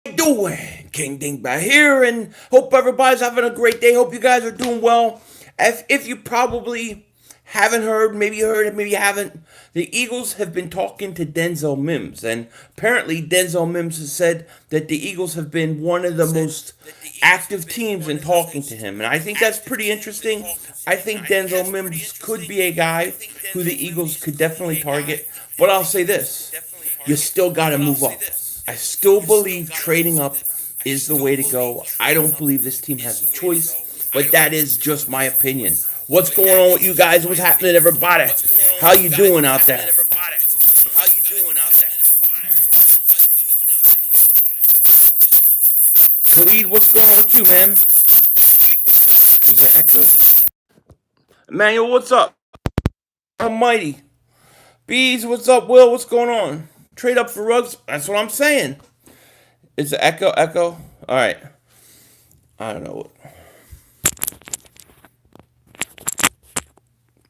Doing? King Dingbat here, and hope everybody's having a great day. Hope you guys are doing well. If you probably haven't heard, maybe you heard it, maybe you haven't, the Eagles have been talking to Denzel Mims, and apparently Denzel Mims has said that the Eagles have been one of the most active teams in talking to him, and I think that's pretty interesting. I think Denzel Mims could be a guy who the Eagles could definitely target, but I'll say this: you still got to move up. I still believe trading up is the way to go. I don't believe this team has a choice, but that is just my opinion. What's going on with you guys? What's happening, everybody? How you doing out there? Khalid, what's going on with you, man? Is there echo? Emmanuel, what's up? Almighty. Bees, what's up? Will, what's going on? Trade up for rugs? That's what I'm saying. Is the echo? Echo? All right. I don't know.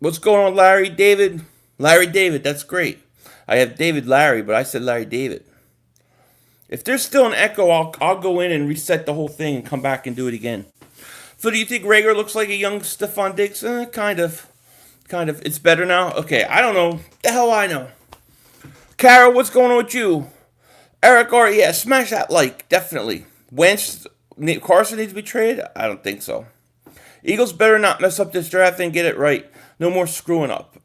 What's going on, Larry David? Larry David, that's great. I have David Larry, but I said Larry David. If there's still an echo, I'll go in and reset the whole thing and come back and do it again. So do you think Rager looks like a young Stephon Diggs? Kind of. Kind of. It's better now? Okay, I don't know. The hell I know. Carol, what's going on with you? Eric R, yeah, smash that like, definitely. Wentz, Carson needs to be traded? I don't think so. Eagles better not mess up this draft and get it right. No more screwing up.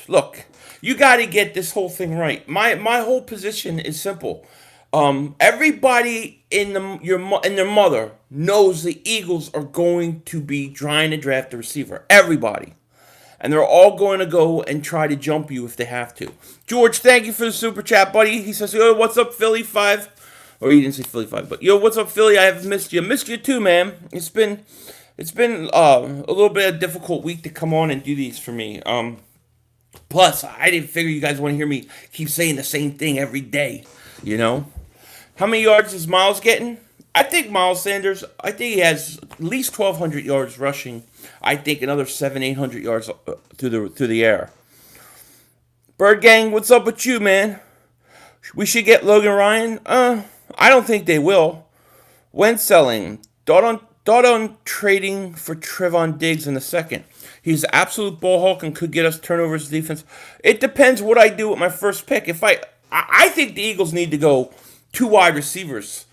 Look, you got to get this whole thing right. My whole position is simple. Everybody in their mother knows the Eagles are going to be trying to draft a receiver. Everybody. And they're all going to go and try to jump you if they have to. George, thank you for the super chat, buddy. He says, yo, what's up, Philly 5? Or he didn't say Philly 5, but yo, what's up, Philly? I have missed you. Missed you too, man. It's been a little bit of a difficult week to come on and do these for me. Plus, I didn't figure you guys want to hear me keep saying the same thing every day, you know? How many yards is Miles getting? I think Miles Sanders, I think he has at least 1,200 yards rushing. I think another 700-800 yards through the air. Bird Gang, what's up with you, man? We should get Logan Ryan? I don't think they will. When selling, thought on trading for Trevon Diggs in the second. He's an absolute ball hawk and could get us turnovers defense. It depends what I do with my first pick. I think the Eagles need to go 2 wide receivers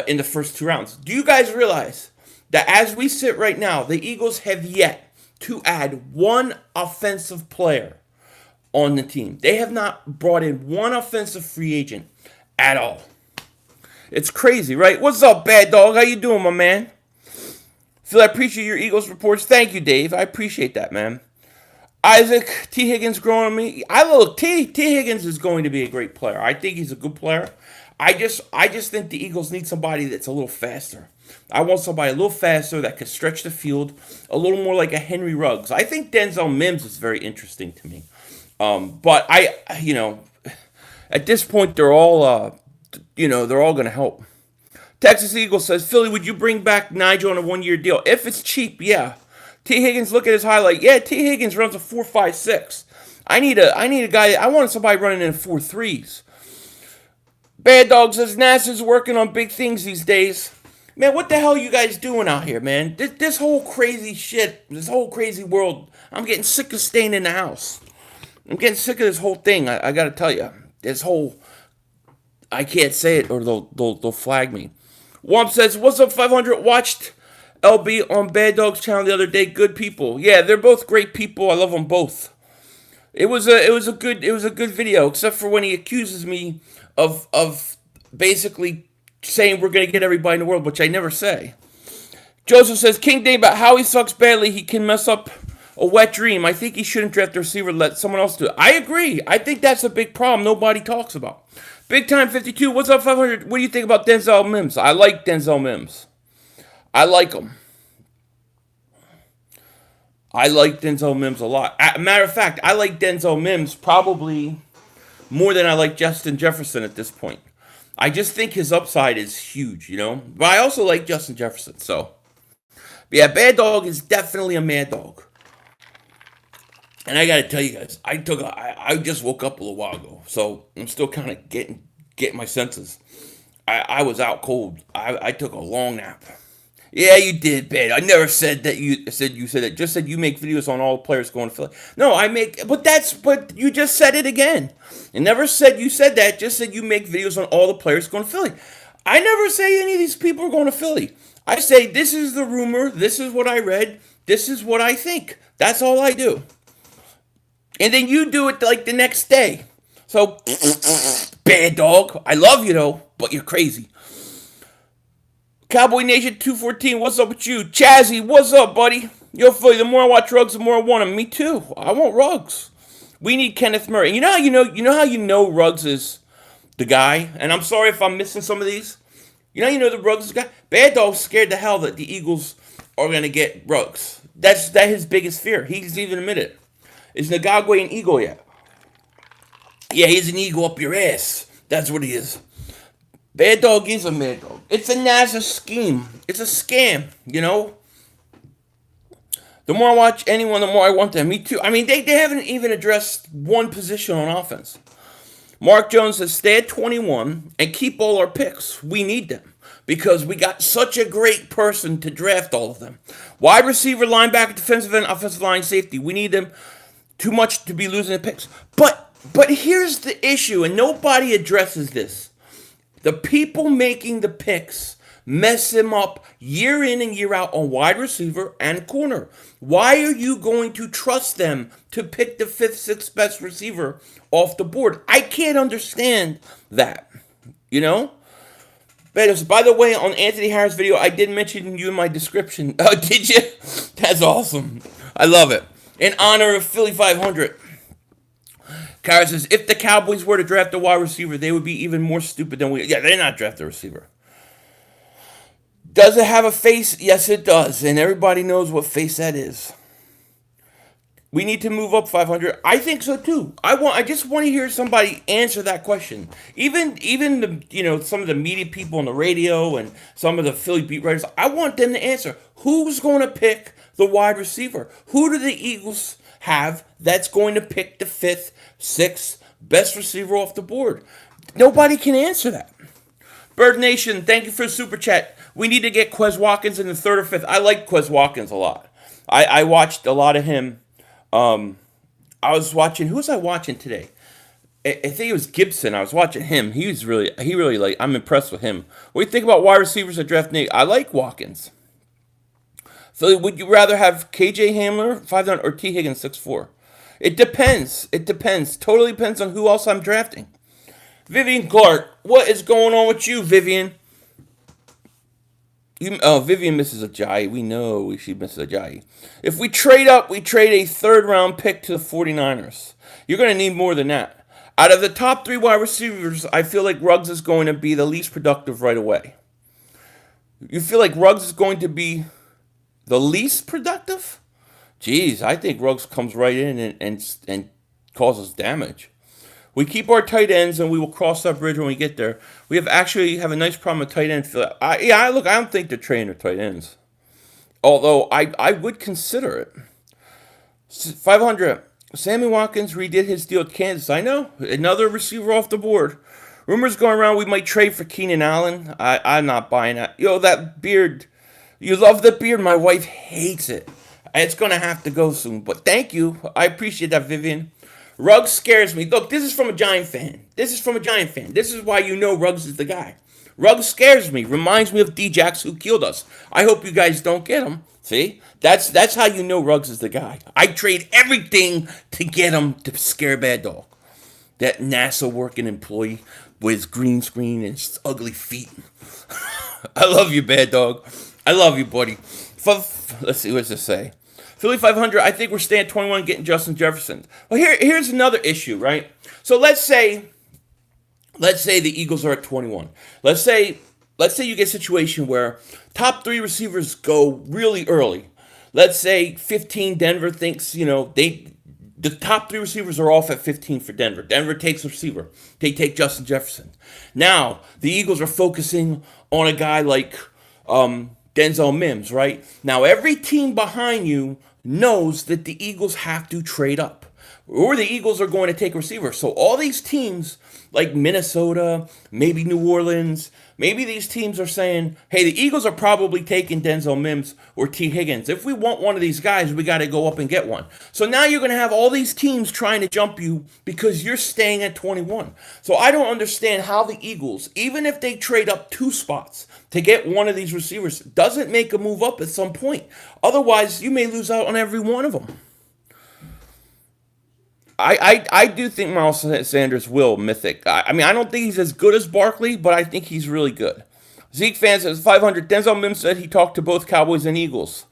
in the first 2 rounds. Do you guys realize that as we sit right now, the Eagles have yet to add 1 offensive player on the team? They have not brought in 1 offensive free agent at all. It's crazy, right? What's up, Bad Dog? How you doing, my man? Phil, I appreciate your Eagles reports. Thank you, Dave. I appreciate that, man. Isaac, T. Higgins growing on me. T. Higgins is going to be a great player. I think he's a good player. I just think the Eagles need somebody that's a little faster. I want somebody a little faster that can stretch the field, a little more like a Henry Ruggs. I think Denzel Mims is very interesting to me. But at this point, they're all going to help. Texas Eagle says, Philly, would you bring back Nigel on a 1-year deal? If it's cheap, yeah. T. Higgins, look at his highlight. Yeah, T. Higgins runs a 4.56. I need a guy. I want somebody running in 4.3s. Bad Dog says, NASA's working on big things these days. Man, what the hell are you guys doing out here, man? This whole crazy shit, this whole crazy world, I'm getting sick of staying in the house. I'm getting sick of this whole thing. I got to tell you. This whole, I can't say it or they'll flag me. Womp says, what's up, 500? Watched LB on Bad Dog's channel the other day. Good people. Yeah, they're both great people. I love them both. It was a good video, except for when he accuses me of basically saying we're gonna get everybody in the world, which I never say. Joseph says, King Day about how he sucks badly, he can mess up a wet dream. I think he shouldn't draft the receiver, let someone else do it. I agree. I think that's a big problem nobody talks about. Big Time 52, what's up, 500? What do you think about Denzel Mims? I like Denzel Mims. I like him. I like Denzel Mims a lot. Matter of fact, I like Denzel Mims probably more than I like Justin Jefferson at this point. I just think his upside is huge, you know? But I also like Justin Jefferson, so. But yeah, Bad Dog is definitely a mad dog. And I gotta tell you guys, I just woke up a little while ago, so I'm still kind of getting my senses. I was out cold. I took a long nap. Yeah, you did, Ben. I never said that you said it. Just said you make videos on all players going to Philly. No, I make but you just said it again. I never said you said that, just said you make videos on all the players going to Philly. I never say any of these people are going to Philly. I say this is the rumor, this is what I read, this is what I think. That's all I do. And then you do it like the next day. So bad dog. I love you though, but you're crazy. Cowboy Nation 214, what's up with you? Chazzy, what's up, buddy? Yo, Philly, the more I watch Ruggs, the more I want him. Me too. I want Ruggs. We need Kenneth Murray. And you know Ruggs is the guy. And I'm sorry if I'm missing some of these. You know the Ruggs is the guy. Bad Dog's scared the hell that the Eagles are gonna get Ruggs. That's his biggest fear. He's even admitted it. Is Ngakwe an eagle yet? Yeah, he's an eagle up your ass. That's what he is. Bad Dog is a mad dog. It's a NASA scheme. It's a scam, you know? The more I watch anyone, the more I want them. Me too. I mean, they haven't even addressed one position on offense. Mark Jones says, stay at 21 and keep all our picks. We need them because we got such a great person to draft all of them. Wide receiver, linebacker, defensive end, offensive line, safety. We need them too much to be losing the picks. But here's the issue, and nobody addresses this. The people making the picks mess him up year in and year out on wide receiver and corner. Why are you going to trust them to pick the 5th, 6th best receiver off the board? I can't understand that, you know? But by the way, on Anthony Harris' video, I did mention you in my description. Oh, did you? That's awesome. I love it. In honor of Philly 500. Kara says, if the Cowboys were to draft a wide receiver, they would be even more stupid than we. Yeah, they're not drafting a receiver. Does it have a face? Yes, it does. And everybody knows what face that is. We need to move up 500. I think so too. I just want to hear somebody answer that question. Even the some of the media people on the radio and some of the Philly beat writers. I want them to answer. Who's going to pick the wide receiver? Who do the Eagles have that's going to pick the 5th, 6th best receiver off the board? Nobody can answer that. Bird Nation, thank you for the super chat. We need to get Quez Watkins in the 3rd or 5th. I like Quez Watkins a lot. I watched a lot of him. I was watching. Who was I watching today? I think it was Gibson. I was watching him. He really like. I'm impressed with him. What do you think about wide receivers at draft Nate? I like Watkins. Philly, would you rather have KJ Hamler 5'9" or T Higgins 6'4"? It depends. It depends. Totally depends on who else I'm drafting. Vivian Clark, what is going on with you, Vivian? Vivian misses Ajayi. We know she misses Ajayi. If we trade up, we trade a 3rd round pick to the 49ers. You're going to need more than that. Out of the top 3 wide receivers, I feel like Ruggs is going to be the least productive right away. You feel like Ruggs is going to be the least productive? Jeez, I think Ruggs comes right in and causes damage. We keep our tight ends, and we will cross that bridge when we get there. We have a nice problem with tight end. I don't think they're trading their tight ends. Although, I would consider it. 500. Sammy Watkins redid his deal with Kansas. I know. Another receiver off the board. Rumors going around we might trade for Keenan Allen. I'm not buying that. Yo, that beard. You love the beard. My wife hates it. It's going to have to go soon. But thank you. I appreciate that, Vivian. Ruggs scares me. Look, this is from a Giant fan. This is why you know Ruggs is the guy. Ruggs scares me. Reminds me of D-Jax who killed us. I hope you guys don't get him. See? That's how you know Ruggs is the guy. I trade everything to get him to scare Bad Dog. That NASA working employee with his green screen and his ugly feet. I love you, Bad Dog. I love you, buddy. Let's see, what does this say? Philly 500, I think we're staying at 21 getting Justin Jefferson. Well, here's another issue, right? So let's say the Eagles are at 21. Let's say you get a situation where top 3 receivers go really early. Let's say 15, Denver thinks, the top 3 receivers are off at 15 for Denver. Denver takes a receiver. They take Justin Jefferson. Now, the Eagles are focusing on a guy like Denzel Mims, right? Now, every team behind you knows that the Eagles have to trade up. or the Eagles are going to take a receiver. So all these teams, like Minnesota, maybe New Orleans, maybe these teams are saying, hey, the Eagles are probably taking Denzel Mims or T. Higgins. If we want one of these guys, we got to go up and get one. So now you're going to have all these teams trying to jump you because you're staying at 21. So I don't understand how the Eagles, even if they trade up 2 spots to get one of these receivers, doesn't make a move up at some point. Otherwise, you may lose out on every one of them. I do think Miles Sanders will mythic. I mean, I don't think he's as good as Barkley, but I think he's really good. Zeke fan says 500. Denzel Mims said he talked to both Cowboys and Eagles.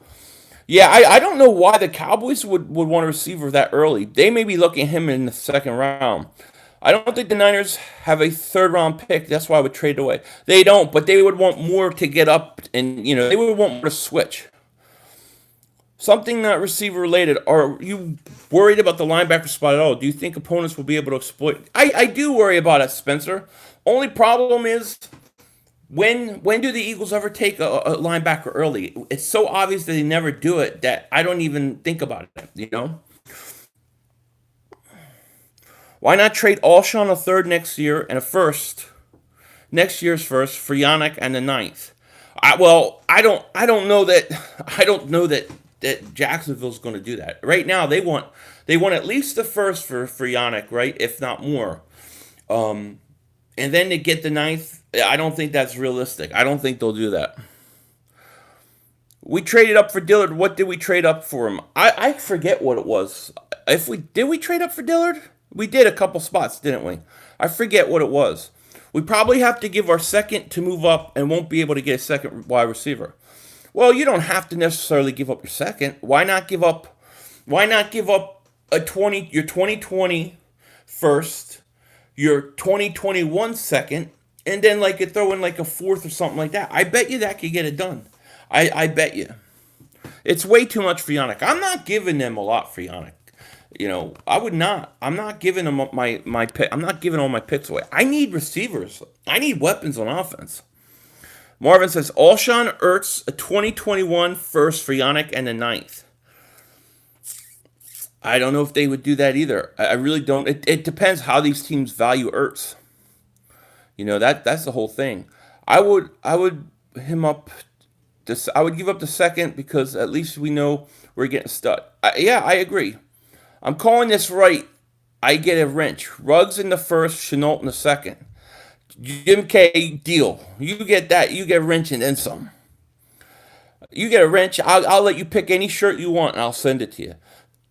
Yeah, I don't know why the Cowboys would want a receiver that early. They may be looking at him in the second round. I don't think the Niners have a third-round pick. That's why I would trade it away. They don't, but they would want more to get up, and, they would want more to switch. Something not receiver related. Are you worried about the linebacker spot at all? Do you think opponents will be able to exploit? I do worry about it, Spencer. Only problem is when do the Eagles ever take a linebacker early? It's so obvious that they never do it that I don't even think about it, Why not trade Alshon a third next year and a first, next year's first for Yannick and the ninth? I don't know that Jacksonville's going to do that. Right now, they want at least the first for Yannick, right? If not more. And then to get the ninth, I don't think that's realistic. I don't think they'll do that. We traded up for Dillard. What did we trade up for him? I forget what it was. Did we trade up for Dillard? We did a couple spots, didn't we? I forget what it was. We probably have to give our second to move up and won't be able to get a second wide receiver. Well, you don't have to necessarily give up your second. Why not give up your 2020 first, your 2021 second, and then you throw in a fourth or something like that? I bet you that could get it done. I bet you. It's way too much for Yannick. I'm not giving them a lot for Yannick. I would not. I'm not giving them my pick. I'm not giving all my picks away. I need receivers. I need weapons on offense. Marvin says, Alshon Ertz, a 2021 first for Yannick and the ninth. I don't know if they would do that either. I really don't. It depends how these teams value Ertz. That's the whole thing. I would him up. I would give up the second because at least we know we're getting a stud. I agree. I'm calling this right. I get a wrench. Ruggs in the first, Chenault in the second. Jim K, deal. You get that. You get a wrench and then some. You get a wrench. I'll let you pick any shirt you want and I'll send it to you.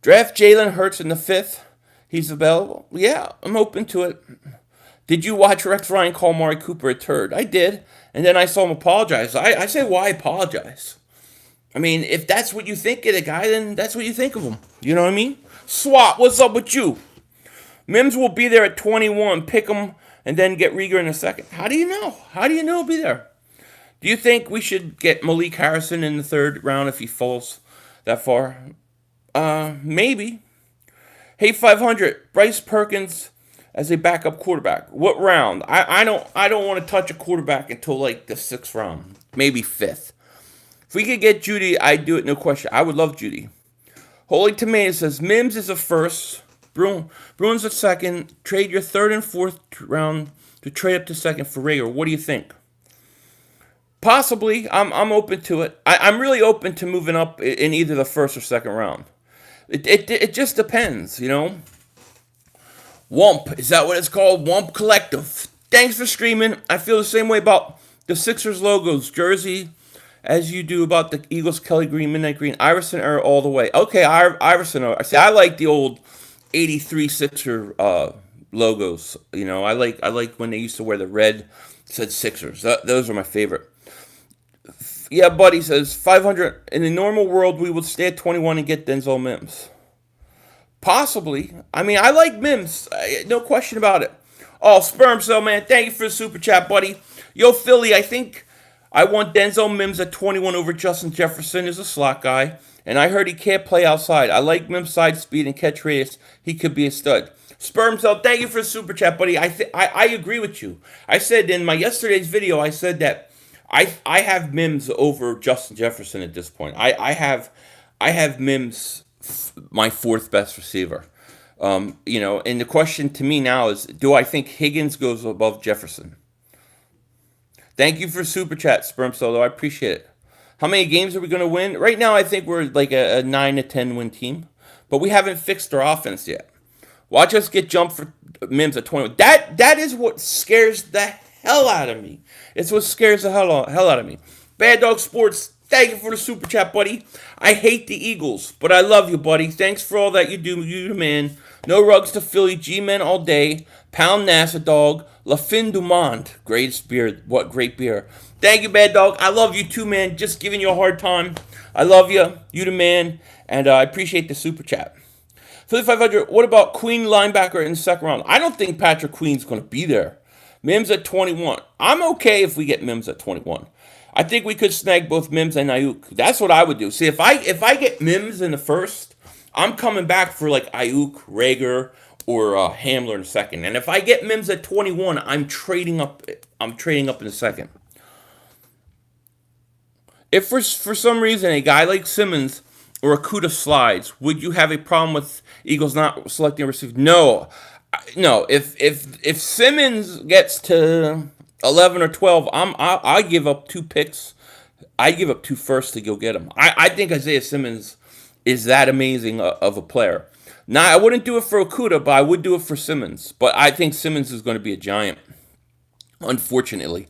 Draft Jalen Hurts in the fifth. He's available. Yeah, I'm open to it. Did you watch Rex Ryan call Mari Cooper a turd? I did. And then I saw him apologize. I say, why apologize? I mean, if that's what you think of the guy, then that's what you think of him. You know what I mean? Swat, what's up with you? Mims will be there at 21. Pick him. And then get Rieger in a second. How do you know? How do you know he'll be there? Do you think we should get Malik Harrison in the third round if he falls that far? Maybe. Hey, 500. Bryce Perkins as a backup quarterback. What round? I don't want to touch a quarterback until the 6th round, maybe 5th. If we could get Judy, I'd do it, no question. I would love Judy. Holy Tomato says Mims is a first. Bruins a second. Trade your third and fourth round to trade up to second for Rager. What do you think? Possibly. I'm open to it. I'm really open to moving up in either the first or second round. It just depends, Wump. Is that what it's called? Wump Collective. Thanks for streaming. I feel the same way about the Sixers logos jersey as you do about the Eagles Kelly Green, Midnight Green. Iverson era all the way. Okay, Iverson era. See, I like the old 83 Sixer logos. I like when they used to wear the red said Sixers. Those are my favorite. Yeah, Buddy says 500. In the normal world, we would stay at 21 and get Denzel Mims. Possibly. I mean, I like Mims. No question about it. Oh, Sperm Cell, man. Thank you for the super chat, buddy. Yo, Philly, I think I want Denzel Mims at 21 over Justin Jefferson as a slot guy. And I heard he can't play outside. I like Mims' side speed and catch radius. He could be a stud. Sperm Cell, thank you for the super chat, buddy. I agree with you. I said in my yesterday's video, I said that I have Mims over Justin Jefferson at this point. I have Mims my fourth best receiver. And the question to me now is, do I think Higgins goes above Jefferson? Thank you for super chat, Sperm Solo. I appreciate it. How many games are we going to win? Right now, I think we're like a 9 to 10 win team, but we haven't fixed our offense yet. Watch us get jumped for Mims at 21. That is what scares the hell out of me. It's what scares the hell out of me. Bad Dog Sports, thank you for the super chat, buddy. I hate the Eagles, but I love you, buddy. Thanks for all that you do. You the man. No rugs to Philly. G-Men all day. Pound NASA Dog. La Fin du Monde. Greatest beer. What great beer. Thank you, Bad Dog. I love you too, man. Just giving you a hard time. I love you. You the man. And I appreciate the super chat. Philly 500, what about Queen linebacker in the second round? I don't think Patrick Queen's going to be there. Mims at 21. I'm okay if we get Mims at 21. I think we could snag both Mims and Ayuk. That's what I would do. See, if I get Mims in the first, I'm coming back for like Ayuk, Rager, or Hamler in the second. And if I get Mims at 21, I'm trading up. I'm trading up in the second. If for some reason a guy like Simmons or Akuda slides, would you have a problem with Eagles not selecting a receiver? No. If Simmons gets to 11 or 12, I give up 2 picks. I give up 2 firsts to go get him. I think Isaiah Simmons is that amazing of a player. Now, I wouldn't do it for Okuda, but I would do it for Simmons. But I think Simmons is going to be a giant, unfortunately.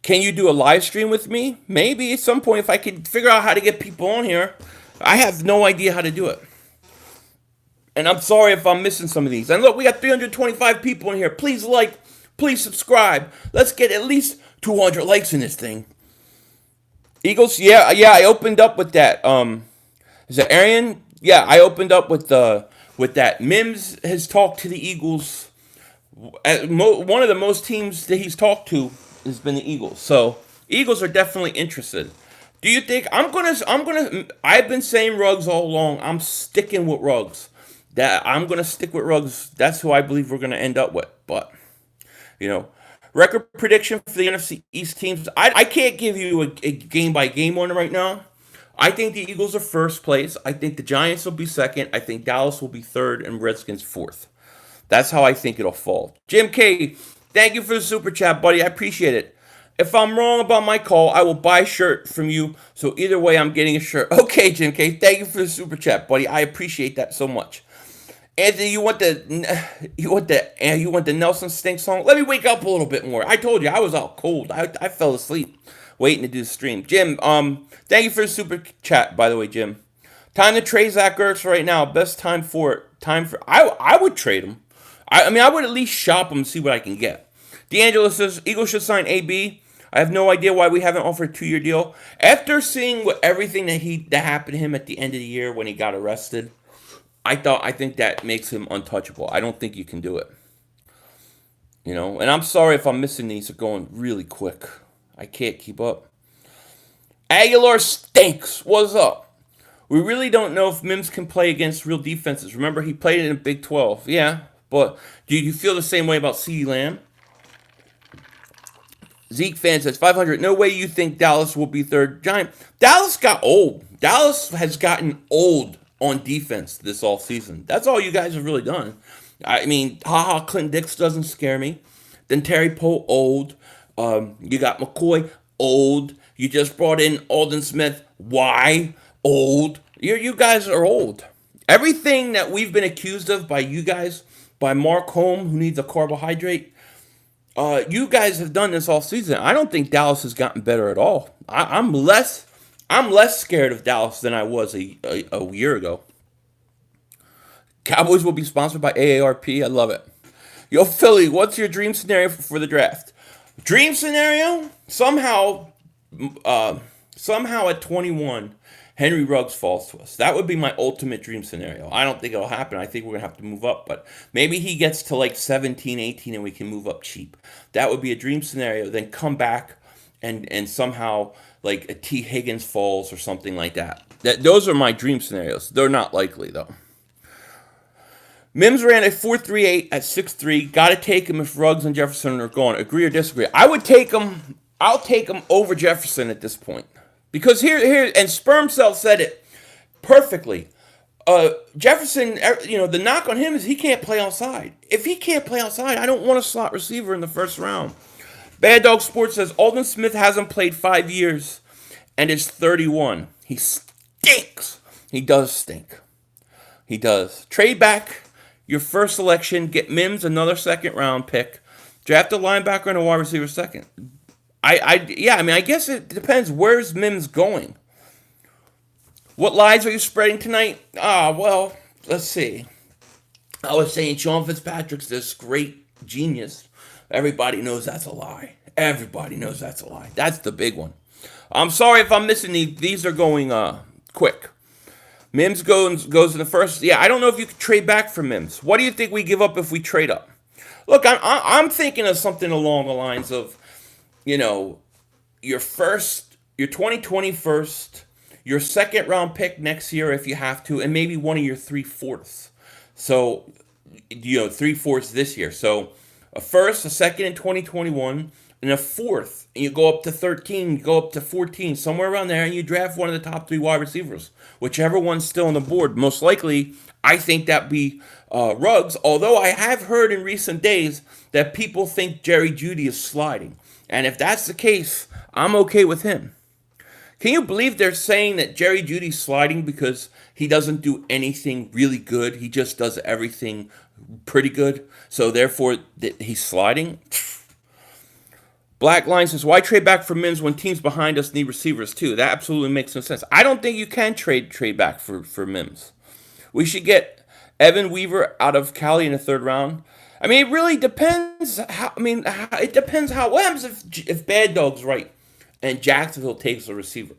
Can you do a live stream with me? Maybe at some point if I could figure out how to get people on here. I have no idea how to do it. And I'm sorry if I'm missing some of these. And look, we got 325 people in here. Please like, please subscribe. Let's get at least 200 likes in this thing. Eagles, yeah, I opened up with that. Is it Arian? Yeah, I opened up with that. Mims has talked to the Eagles. One of the most teams that he's talked to has been the Eagles. So Eagles are definitely interested. Do you think I've been saying Ruggs all along. I'm sticking with Ruggs. I'm gonna stick with Ruggs. That's who I believe we're gonna end up with. But record prediction for the NFC East teams. I can't give you a game by game one right now. I think the Eagles are first place. I think the Giants will be second. I think Dallas will be third and Redskins fourth. That's how I think it'll fall. Jim K, thank you for the super chat, buddy. I appreciate it. If I'm wrong about my call, I will buy a shirt from you. So either way, I'm getting a shirt. Okay, Jim K, thank you for the super chat, buddy. I appreciate that so much. Anthony, you want the Nelson Stink song? Let me wake up a little bit more. I told you I was out cold. I fell asleep waiting to do the stream. Jim, thank you for the super chat, by the way, Jim. Time to trade Zach Ertz right now. Best time for it. I would trade him. I would at least shop him and see what I can get. D'Angelo says Eagles should sign AB. I have no idea why we haven't offered a 2-year deal. After seeing everything that happened to him at the end of the year when he got arrested, I think that makes him untouchable. I don't think you can do it. And I'm sorry if I'm missing these. They're going really quick. I can't keep up. Aguilar stinks. What's up? We really don't know if Mims can play against real defenses. Remember, he played in the Big 12. Yeah, but do you feel the same way about CeeDee Lamb? Zeke fan says 500. No way you think Dallas will be third. Giant. Dallas got old. Dallas has gotten old on defense this offseason. That's all you guys have really done. Clinton Dix doesn't scare me. Then Terry Poe, old. You got McCoy, old. You just brought in Aldon Smith. Why? Old. You guys are old. Everything that we've been accused of by you guys, by Mark Holm, who needs a carbohydrate, you guys have done this all season. I don't think Dallas has gotten better at all. I'm less scared of Dallas than I was a year ago. Cowboys will be sponsored by AARP. I love it. Yo, Philly, what's your dream scenario for the draft? Dream scenario? Somehow at 21, Henry Ruggs falls to us. That would be my ultimate dream scenario. I don't think it'll happen. I think we're going to have to move up. But maybe he gets to like 17, 18, and we can move up cheap. That would be a dream scenario. Then come back and somehow like a T. Higgins falls or something like that. Those are my dream scenarios. They're not likely, though. Mims ran a 4.38 at 6'3". Got to take him if Ruggs and Jefferson are gone. Agree or disagree? I would take him. I'll take him over Jefferson at this point. Because here, and Sperm Cell said it perfectly. Jefferson, the knock on him is he can't play outside. If he can't play outside, I don't want a slot receiver in the first round. Bad Dog Sports says Aldon Smith hasn't played 5 years and is 31. He stinks. He does stink. He does. Trade back your first selection. Get Mims another second round pick. Draft a linebacker and a wide receiver second. I guess it depends. Where's Mims going? What lies are you spreading tonight? Well, let's see. I was saying Sean Fitzpatrick's this great genius. Everybody knows that's a lie. Everybody knows that's a lie. That's the big one. I'm sorry if I'm missing these. These are going quick. Mims goes in the first. Yeah, I don't know if you could trade back for Mims. What do you think we give up if we trade up? Look, I'm thinking of something along the lines of, your 2020 first, your second round pick next year if you have to, and maybe one of your 3/4. So, 3/4 this year. So, a first, a second in 2021, and a fourth. And you go up to 13, you go up to 14, somewhere around there, and you draft one of the top 3 wide receivers. Whichever one's still on the board. Most likely, I think that'd be Ruggs. Although I have heard in recent days that people think Jerry Jeudy is sliding. And if that's the case, I'm okay with him. Can you believe they're saying that Jerry Jeudy's sliding because he doesn't do anything really good? He just does everything pretty good. So therefore, he's sliding? Black Line says, why trade back for Mims when teams behind us need receivers too? That absolutely makes no sense. I don't think you can trade back for Mims. We should get Evan Weaver out of Cali in the 3rd round. I mean, it really depends. It depends how. What happens if Bad Dog's right and Jacksonville takes a receiver?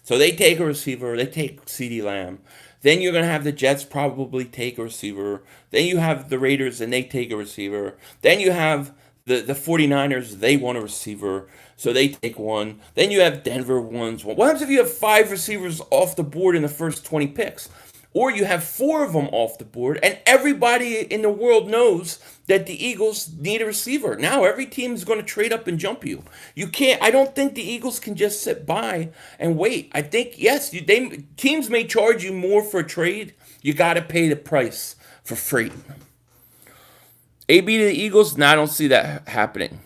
So they take a receiver. They take CeeDee Lamb. Then you're going to have the Jets probably take a receiver. Then you have the Raiders and they take a receiver. Then you have the 49ers, they want a receiver, so they take one. Then you have Denver wants one. What happens if you have 5 receivers off the board in the first 20 picks? Or you have 4 of them off the board, and everybody in the world knows that the Eagles need a receiver. Now every team is going to trade up and jump you. You can't. I don't think the Eagles can just sit by and wait. I think, yes, teams may charge you more for a trade. You got to pay the price for freight. AB to the Eagles? No, I don't see that happening.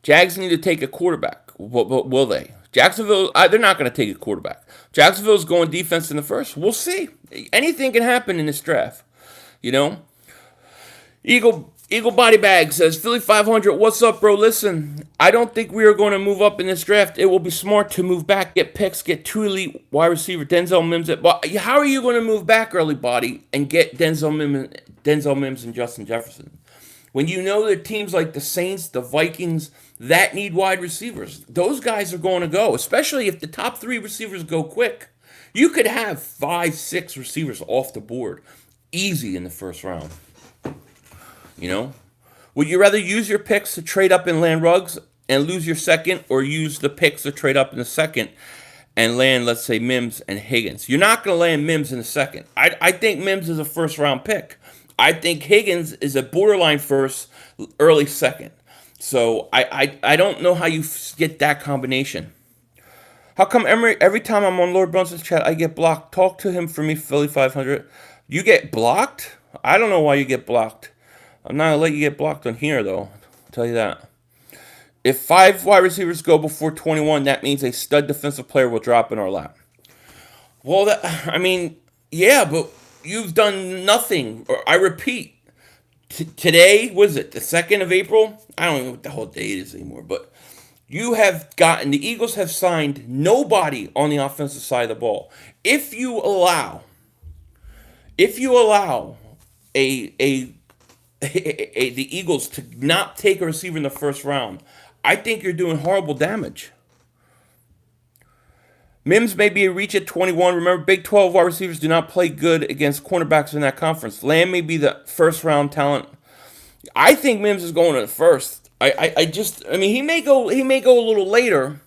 Jags need to take a quarterback. Will they? Jacksonville, they're not going to take a quarterback. Jacksonville's going defense in the first. We'll see. Anything can happen in this draft. Eagle Body Bag says, Philly 500, what's up, bro? Listen, I don't think we are going to move up in this draft. It will be smart to move back, get picks, get 2 elite wide receiver, Denzel Mims. How are you going to move back, early body, and get Denzel Mims and Justin Jefferson? When you know that teams like the Saints, the Vikings, that need wide receivers, those guys are going to go, especially if the top 3 receivers go quick. You could have 5, 6 receivers off the board easy in the first round. Would you rather use your picks to trade up and land Ruggs and lose your second, or use the picks to trade up in the second and land, let's say, Mims and Higgins? You're not going to land Mims in the second. I think Mims is a first-round pick. I think Higgins is a borderline first, early second. So I don't know how you get that combination. How come every time I'm on Lord Brunson's chat, I get blocked? Talk to him for me, Philly 500. You get blocked? I don't know why you get blocked. I'm not going to let you get blocked on here, though. I'll tell you that. If 5 wide receivers go before 21, that means a stud defensive player will drop in our lap. Well, yeah, but you've done nothing. I repeat, today, was it the 2nd of April? I don't know what the whole date is anymore, but the Eagles have signed nobody on the offensive side of the ball. If you allow the Eagles to not take a receiver in the first round, I think you're doing horrible damage. Mims may be a reach at 21. Remember, Big 12 wide receivers do not play good against cornerbacks in that conference. Lamb may be the first-round talent. I think Mims is going to the first. He may go a little later,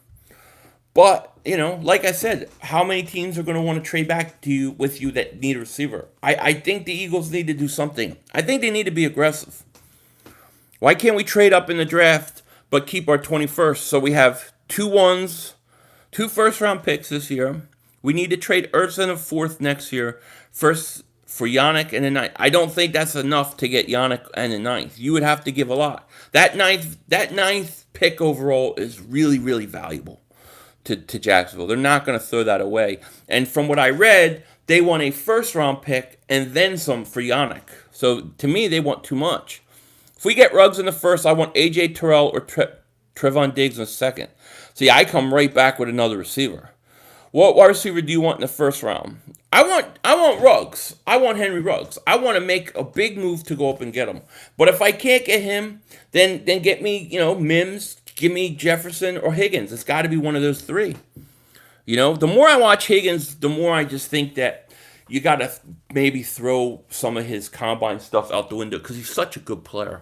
but like I said, how many teams are going to want to trade back with you that need a receiver? I think the Eagles need to do something. I think they need to be aggressive. Why can't we trade up in the draft but keep our 21st? So we have 2 first-round picks this year. We need to trade Ertz in the fourth next year. First for Yannick and the ninth. I don't think that's enough to get Yannick and the ninth. You would have to give a lot. That ninth pick overall is really, really valuable to Jacksonville. They're not going to throw that away. And from what I read, they want a first round pick and then some for Yannick. So to me, they want too much. If we get Ruggs in the first, I want A.J. Terrell or Trevon Diggs in the second. See, I come right back with another receiver. What wide receiver do you want in the first round? I want Ruggs. I want Henry Ruggs. I want to make a big move to go up and get him. But if I can't get him, then get me, Mims, give me Jefferson or Higgins. It's got to be one of those three. The more I watch Higgins, the more I just think that you got to maybe throw some of his combine stuff out the window because he's such a good player.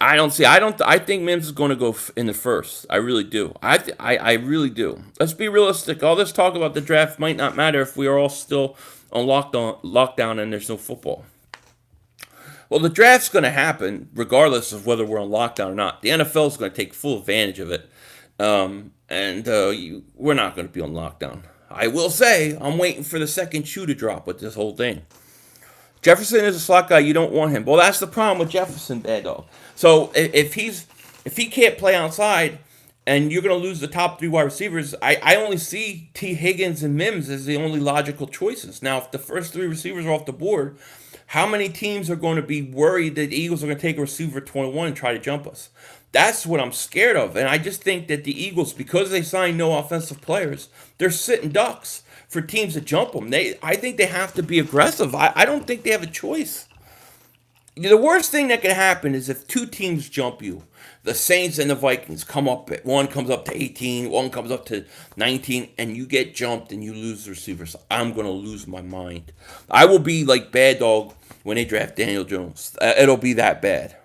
I think Mims is going to go in the first. I really do. I really do. Let's be realistic. All this talk about the draft might not matter if we are all still on lockdown and there's no football. Well, the draft's going to happen regardless of whether we're on lockdown or not. The NFL is going to take full advantage of it. We're not going to be on lockdown. I will say, I'm waiting for the second shoe to drop with this whole thing. Jefferson is a slot guy. You don't want him. Well, that's the problem with Jefferson, bad dog. So if he can't play outside and you're going to lose the top three wide receivers, I only see T. Higgins and Mims as the only logical choices. Now, if the first three receivers are off the board, how many teams are going to be worried that the Eagles are going to take a receiver 21 and try to jump us? That's what I'm scared of. And I just think that the Eagles, because they signed no offensive players, they're sitting ducks for teams to jump them. I think they have to be aggressive. I don't think they have a choice. The worst thing that could happen is if two teams jump you. The Saints and the Vikings come up. One comes up to 18, one comes up to 19, and you get jumped and you lose the receivers. I'm going to lose my mind. I will be like bad dog when they draft Daniel Jones. It'll be that bad.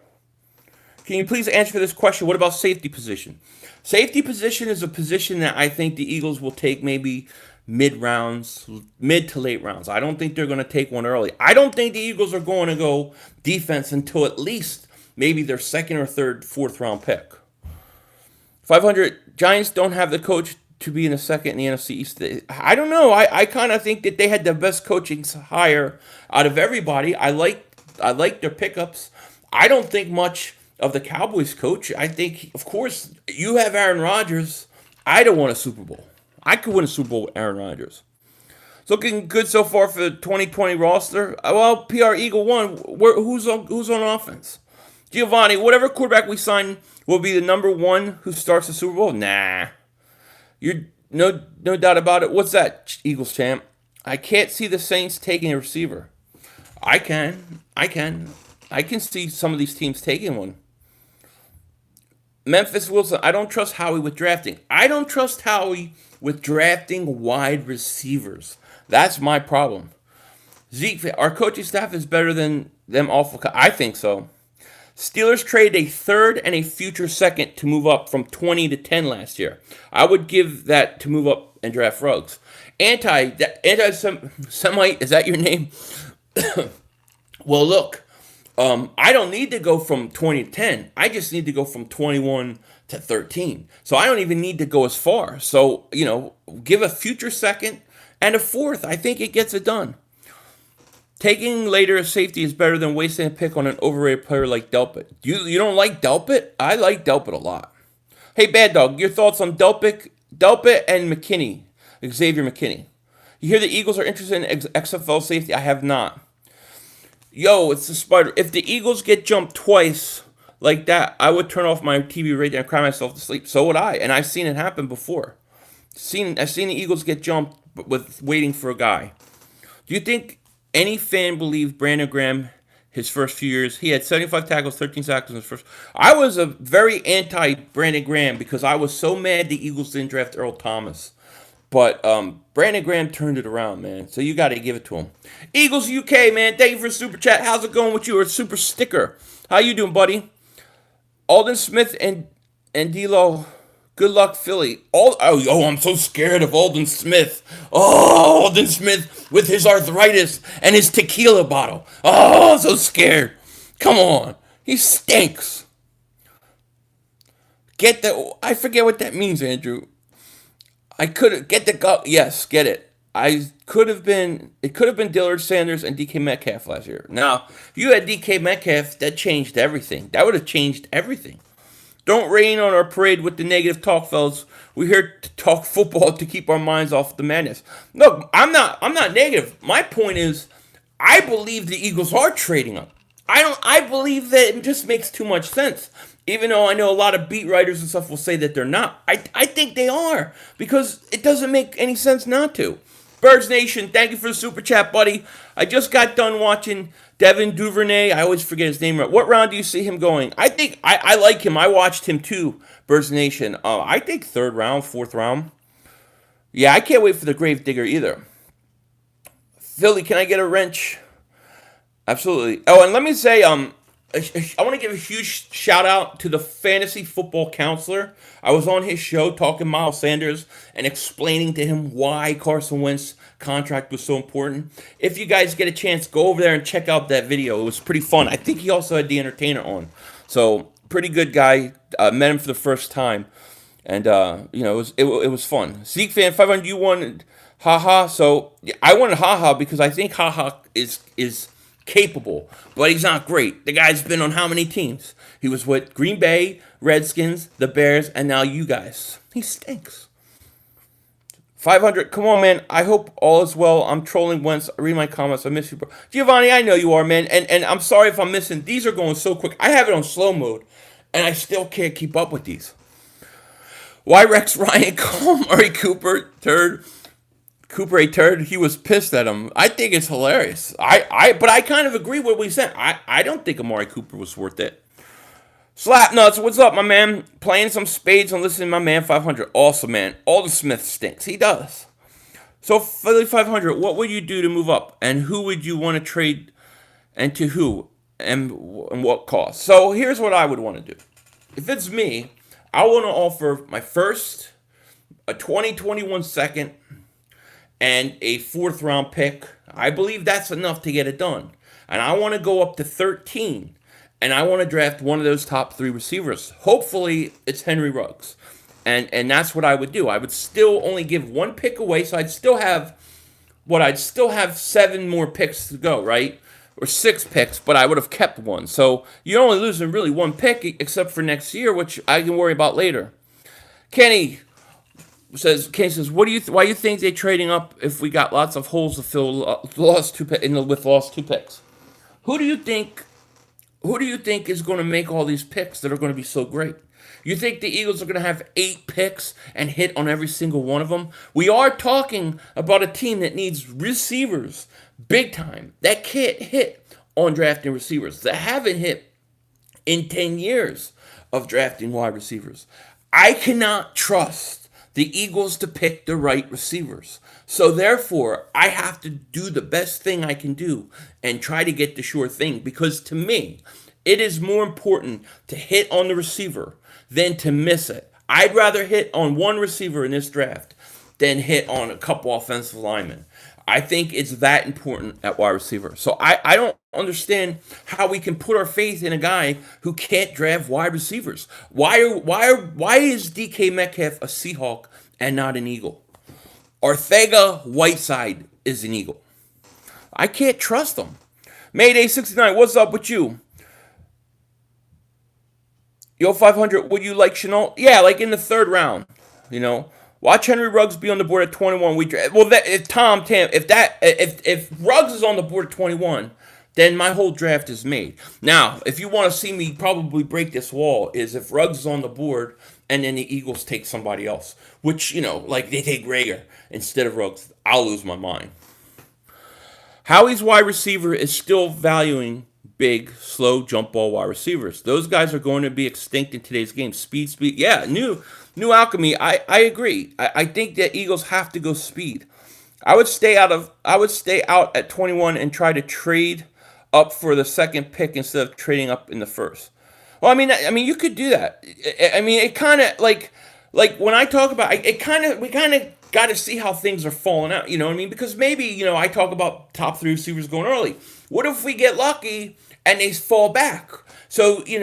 Can you please answer this question? What about safety position? Safety position is a position that I think the Eagles will take maybe mid to late rounds. I don't think they're going to take one early. I don't think the Eagles are going to go defense until at least maybe their second or third, fourth round pick. 500, Giants don't have the coach to be in the second in the NFC East. I don't know. I kind of think that they had the best coaching hire out of everybody. I like their pickups. I don't think much of the Cowboys coach. I think, of course, you have Aaron Rodgers. I don't want a Super Bowl. I could win a Super Bowl with Aaron Rodgers. It's looking good so far for the 2020 roster. Well, PR Eagle 1, who's on offense? Giovanni, whatever quarterback we sign will be the number one who starts the Super Bowl? Nah. You're no doubt about it. What's that, Eagles champ? I can't see the Saints taking a receiver. I can see some of these teams taking one. Memphis Wilson, I don't trust Howie with drafting. I don't trust Howie with drafting wide receivers. That's my problem. Zeke, our coaching staff is better than them awful. I think so. Steelers traded a third and a future second to move up from 20 to 10 last year. I would give that to move up and draft Ruggs. Anti-Semite, is that your name? Well, look. I don't need to go from 20 to 10. I just need to go from 21 to 13. So I don't even need to go as far. So, give a future second and a fourth. I think it gets it done. Taking later as safety is better than wasting a pick on an overrated player like Delpit. You don't like Delpit? I like Delpit a lot. Hey, Bad Dog, your thoughts on Delpit and McKinney, Xavier McKinney. You hear the Eagles are interested in XFL safety? I have not. Yo, it's the spider. If the Eagles get jumped twice like that, I would turn off my TV right there and cry myself to sleep. So would I, and I've seen it happen before. I've seen the Eagles get jumped with waiting for a guy. Do you think any fan believed Brandon Graham his first few years? He had 75 tackles, 13 sacks in his first. I was a very anti-Brandon Graham because I was so mad the Eagles didn't draft Earl Thomas. But Brandon Graham turned it around, man. So you got to give it to him. Eagles UK, man. Thank you for the super chat. How's it going with you? Or super sticker. How you doing, buddy? Alden Smith and D'Lo. Good luck, Philly. I'm so scared of Alden Smith. Oh, Alden Smith with his arthritis and his tequila bottle. Oh, I'm so scared. Come on. He stinks. I forget what that means, Andrew. I could get the go. Yes, get it. I could have been. It could have been Dillard Sanders and DK Metcalf last year. Now, if you had DK Metcalf, that changed everything. That would have changed everything. Don't rain on our parade with the negative talk, fellas. We're here to talk football to keep our minds off the madness. Look, I'm not. I'm not negative. My point is, I believe the Eagles are trading up. I don't. I believe that it just makes too much sense. Even though I know a lot of beat writers and stuff will say that they're not. I think they are because it doesn't make any sense not to. Birds Nation, thank you for the super chat, buddy. I just got done watching Devin Duvernay. I always forget his name. What round do you see him going? I think I like him. I watched him too, Birds Nation. I think third round, fourth round. Yeah, I can't wait for the Gravedigger either. Philly, can I get a wrench? Absolutely. Oh, and let me say, I want to give a huge shout out to the fantasy football counselor. I was on his show talking Miles Sanders and explaining to him why Carson Wentz contract was so important. If you guys get a chance, go over there and check out that video. It was pretty fun. I think he also had the entertainer on. So pretty good guy. Met him for the first time, and it was fun. Zeke fan 500, you wanted haha. So I wanted haha because I think haha is capable, but he's not great. The guy's been on how many teams? He was with Green Bay, Redskins, the Bears, and now you guys. He stinks. 500, come on, man. I hope all is well. I'm trolling Wentz. Read my comments. I miss you, bro. Giovanni, I know you are, man. And I'm sorry if I'm missing. These are going so quick. I have it on slow mode, and I still can't keep up with these. Why Rex Ryan call Murray Cooper turd? Cooper a turd. He was pissed at him. I think it's hilarious. But I kind of agree with what he said. I don't think Amari Cooper was worth it. Slap nuts, what's up, my man? Playing some spades and listening to my man 500. Awesome, man. Alden Smith stinks. He does. So, Philly 500, what would you do to move up? And who would you want to trade and to who? And what cost? So, here's what I would want to do. If it's me, I want to offer my first, a 2021 second, and a fourth round pick. I believe that's enough to get it done. And I want to go up to 13. And I want to draft one of those top three receivers. Hopefully, it's Henry Ruggs. And that's what I would do. I would still only give one pick away, so I'd still have 7 more picks to go, right? Or 6 picks, but I would have kept one. So you're only losing really one pick, except for next year, which I can worry about later. Kenny says, why do you think they're trading up if we got lots of holes to fill, with lost 2 picks? Who do you think is going to make all these picks that are going to be so great? You think the Eagles are going to have 8 picks and hit on every single one of them? We are talking about a team that needs receivers big time, that can't hit on drafting receivers, that haven't hit in 10 years of drafting wide receivers. I cannot trust the Eagles to pick the right receivers. So therefore, I have to do the best thing I can do and try to get the sure thing, because to me, it is more important to hit on the receiver than to miss it. I'd rather hit on one receiver in this draft than hit on a couple offensive linemen. I think it's that important at wide receiver. So I don't understand how we can put our faith in a guy who can't draft wide receivers. Why is DK Metcalf a Seahawk and not an Eagle? Ortega-Whiteside is an Eagle. I can't trust them. Mayday 69, what's up with you? Yo, 500, would you like Chenault? Yeah, like in the 3rd round, you know. Watch Henry Ruggs be on the board at 21. If Ruggs is on the board at 21, then my whole draft is made. Now, if you want to see me probably break this wall, is if Ruggs is on the board and then the Eagles take somebody else, which, like they take Rager instead of Ruggs, I'll lose my mind. Howie's wide receiver is still valuing big, slow jump ball wide receivers. Those guys are going to be extinct in today's game. Speed. Yeah, new alchemy. I agree. I think that Eagles have to go speed. I would stay out at 21 and try to trade up for the second pick instead of trading up in the first. Well, I mean, you could do that. I mean, it kind of like when I talk about we kind of got to see how things are falling out. You know what I mean? Because maybe I talk about top 3 receivers going early. What if we get lucky and they fall back? So you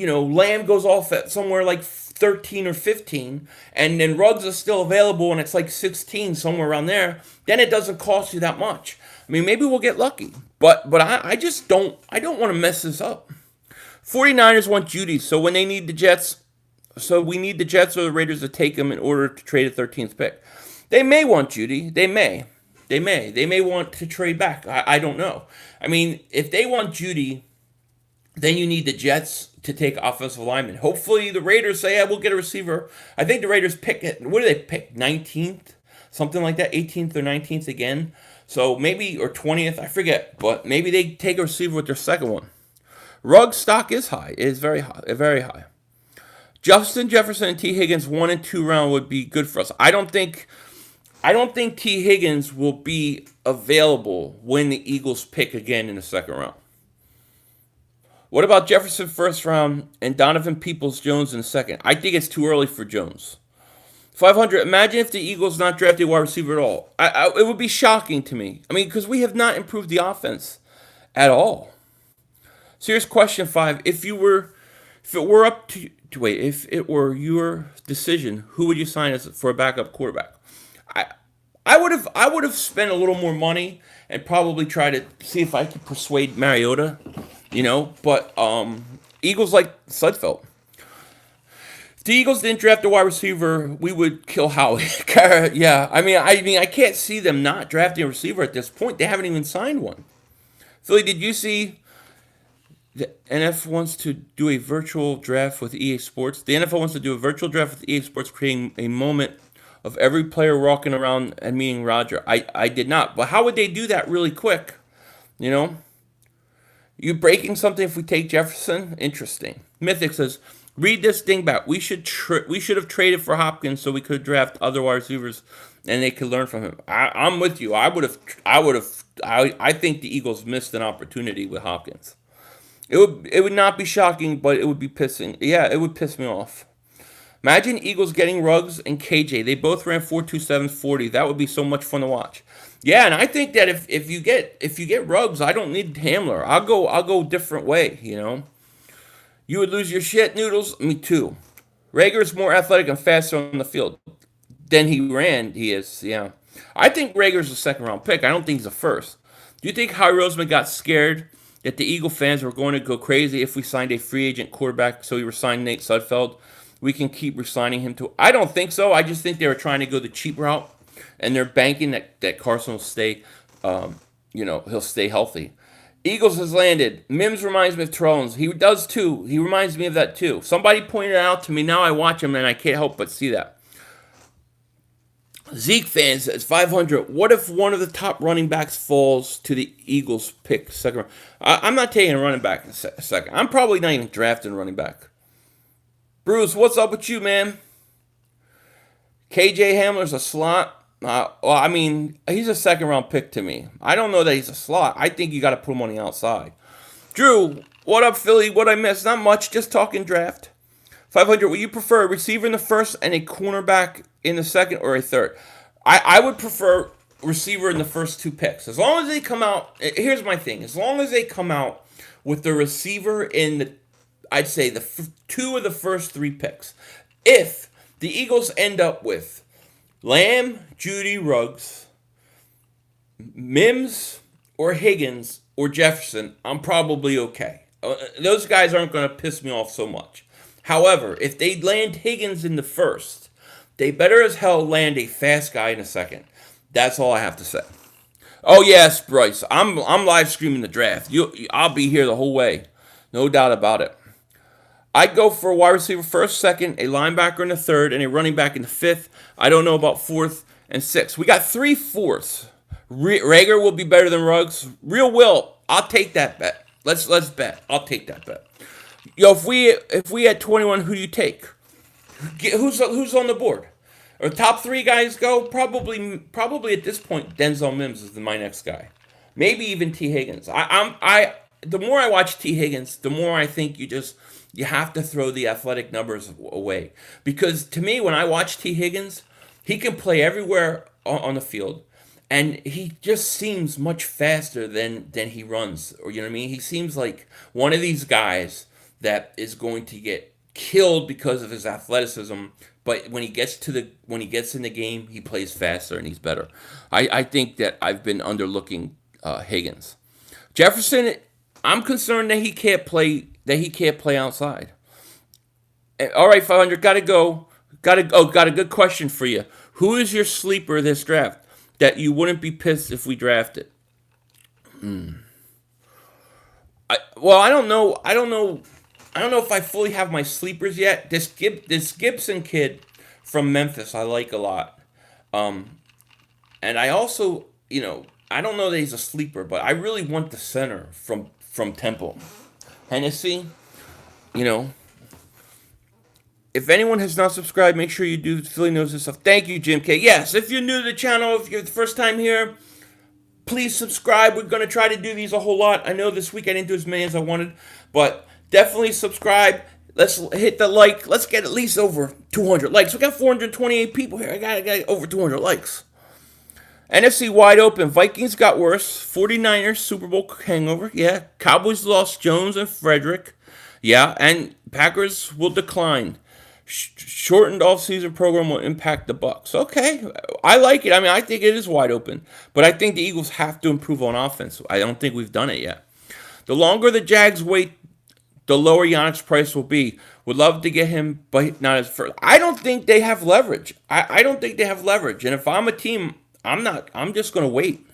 Lamb goes off at somewhere like 13 or 15, and then Ruggs is still available and it's like 16, somewhere around there, then it doesn't cost you that much. I mean, maybe we'll get lucky, but I just don't want to mess this up. 49ers want Judy, so when they need the Jets, so we need the Jets or the Raiders to take him in order to trade a 13th pick. They may want Judy. They may. They may want to trade back. I don't know. I mean, if they want Judy, then you need the Jets to take offensive linemen. Hopefully the Raiders say, yeah, we'll get a receiver. I think the Raiders pick it. What do they pick? 19th? Something like that? 18th or 19th again? So maybe, or 20th, I forget. But maybe they take a receiver with their second one. Ruggs stock is high. It is very high. Very high. Justin Jefferson and T. Higgins 1 and 2 round would be good for us. I don't think T. Higgins will be available when the Eagles pick again in the second round. What about Jefferson first round and Donovan Peoples-Jones in the second? I think it's too early for Jones. 500, imagine if the Eagles not drafted a wide receiver at all. It would be shocking to me. I mean, because we have not improved the offense at all. Serious question 5. If it were your decision, who would you sign as for a backup quarterback? I would have spent a little more money and probably try to see if I could persuade Mariota, but Eagles like Sudfeld. If the Eagles didn't draft a wide receiver, we would kill Howie. Yeah, I mean, I can't see them not drafting a receiver at this point. They haven't even signed one. Philly, did you see the NFL wants to do a virtual draft with EA Sports? The NFL wants to do a virtual draft with EA Sports, creating a moment of every player walking around and meeting Roger. I did not. But how would they do that really quick? You breaking something if we take Jefferson? Interesting. Mythic says, read this dingbat. We should have traded for Hopkins so we could draft other wide receivers and they could learn from him. I'm with you. I think the Eagles missed an opportunity with Hopkins. It would not be shocking, but it would be pissing. Yeah, it would piss me off. Imagine Eagles getting Ruggs and KJ. They both ran 4.27 40. That would be so much fun to watch. Yeah, and I think that if you get Ruggs, I don't need Hamler. I'll go different way. You would lose your shit, Noodles. Me too. Rager's more athletic and faster on the field than he ran. He is. Yeah, I think Rager's a second round pick. I don't think he's a first. Do you think Howie Roseman got scared that the Eagle fans were going to go crazy if we signed a free agent quarterback? So we resigned Nate Sudfeld. We can keep resigning him to. I don't think so. I just think they were trying to go the cheap route, and they're banking that Carson will stay. He'll stay healthy. Eagles has landed. Mims reminds me of Trollins. He does too. He reminds me of that too. Somebody pointed it out to me. Now I watch him and I can't help but see that. Zeke fan says 500. What if one of the top running backs falls to the Eagles pick second round? I'm not taking a running back in a second. I'm probably not even drafting a running back. Bruce, what's up with you, man? KJ Hamler's a slot. He's a second round pick to me. I don't know that he's a slot. I think you got to put him on the outside. Drew, what up, Philly? What I missed? Not much. Just talking draft. 500. Would you prefer a receiver in the first and a cornerback in the second, or a third? I would prefer receiver in the first 2 picks. As long as they come out. Here's my thing. As long as they come out with the receiver in the, I'd say the 2 of the first 3 picks. If the Eagles end up with Lamb, Judy, Ruggs, Mims, or Higgins, or Jefferson, I'm probably okay. Those guys aren't going to piss me off so much. However, if they land Higgins in the first, they better as hell land a fast guy in the second. That's all I have to say. Oh yes, Bryce, I'm live streaming the draft. I'll be here the whole way, no doubt about it. I'd go for a wide receiver first, second, a linebacker in the third, and a running back in the fifth. I don't know about fourth and sixth. We got 3 fourths. Rager will be better than Ruggs. Real Will, I'll take that bet. Let's bet. I'll take that bet. Yo, if we had 21, who do you take? Who's on the board? Or top 3 guys go? Probably at this point, Denzel Mims is my next guy. Maybe even T. Higgins. The more I watch T. Higgins, the more I think you have to throw the athletic numbers away. Because to me, when I watch T. Higgins, he can play everywhere on the field. And he just seems much faster than he runs. Or you know what I mean? He seems like one of these guys that is going to get killed because of his athleticism. But when he gets in the game, he plays faster and he's better. I think that I've been underlooking Higgins. Jefferson, I'm concerned that he can't play outside. All right, 500, gotta go. Got a good question for you. Who is your sleeper this draft that you wouldn't be pissed if we drafted? I don't know. I don't know if I fully have my sleepers yet. This Gibson kid from Memphis I like a lot. And I also, I don't know that he's a sleeper, but I really want the center from Temple. Hennessy, if anyone has not subscribed, make sure you do. Philly knows this stuff. Thank you, Jim K. Yes, if you're new to the channel, if you're the first time here, please subscribe. We're going to try to do these a whole lot. I know this week I didn't do as many as I wanted, but definitely subscribe. Let's hit the like. Let's get at least over 200 likes. We got 428 people here. I got over 200 likes. NFC wide open. Vikings got worse. 49ers Super Bowl hangover. Yeah. Cowboys lost Jones and Frederick. Yeah. And Packers will decline. Shortened off-season program will impact the Bucs. Okay, I like it. I mean, I think it is wide open, but I think the Eagles have to improve on offense. I don't think we've done it yet. The longer the Jags wait, the lower Giannis' price will be. Would love to get him, but not as first. I don't think they have leverage. I don't think they have leverage. And if I'm a team, I'm not. I'm just going to wait.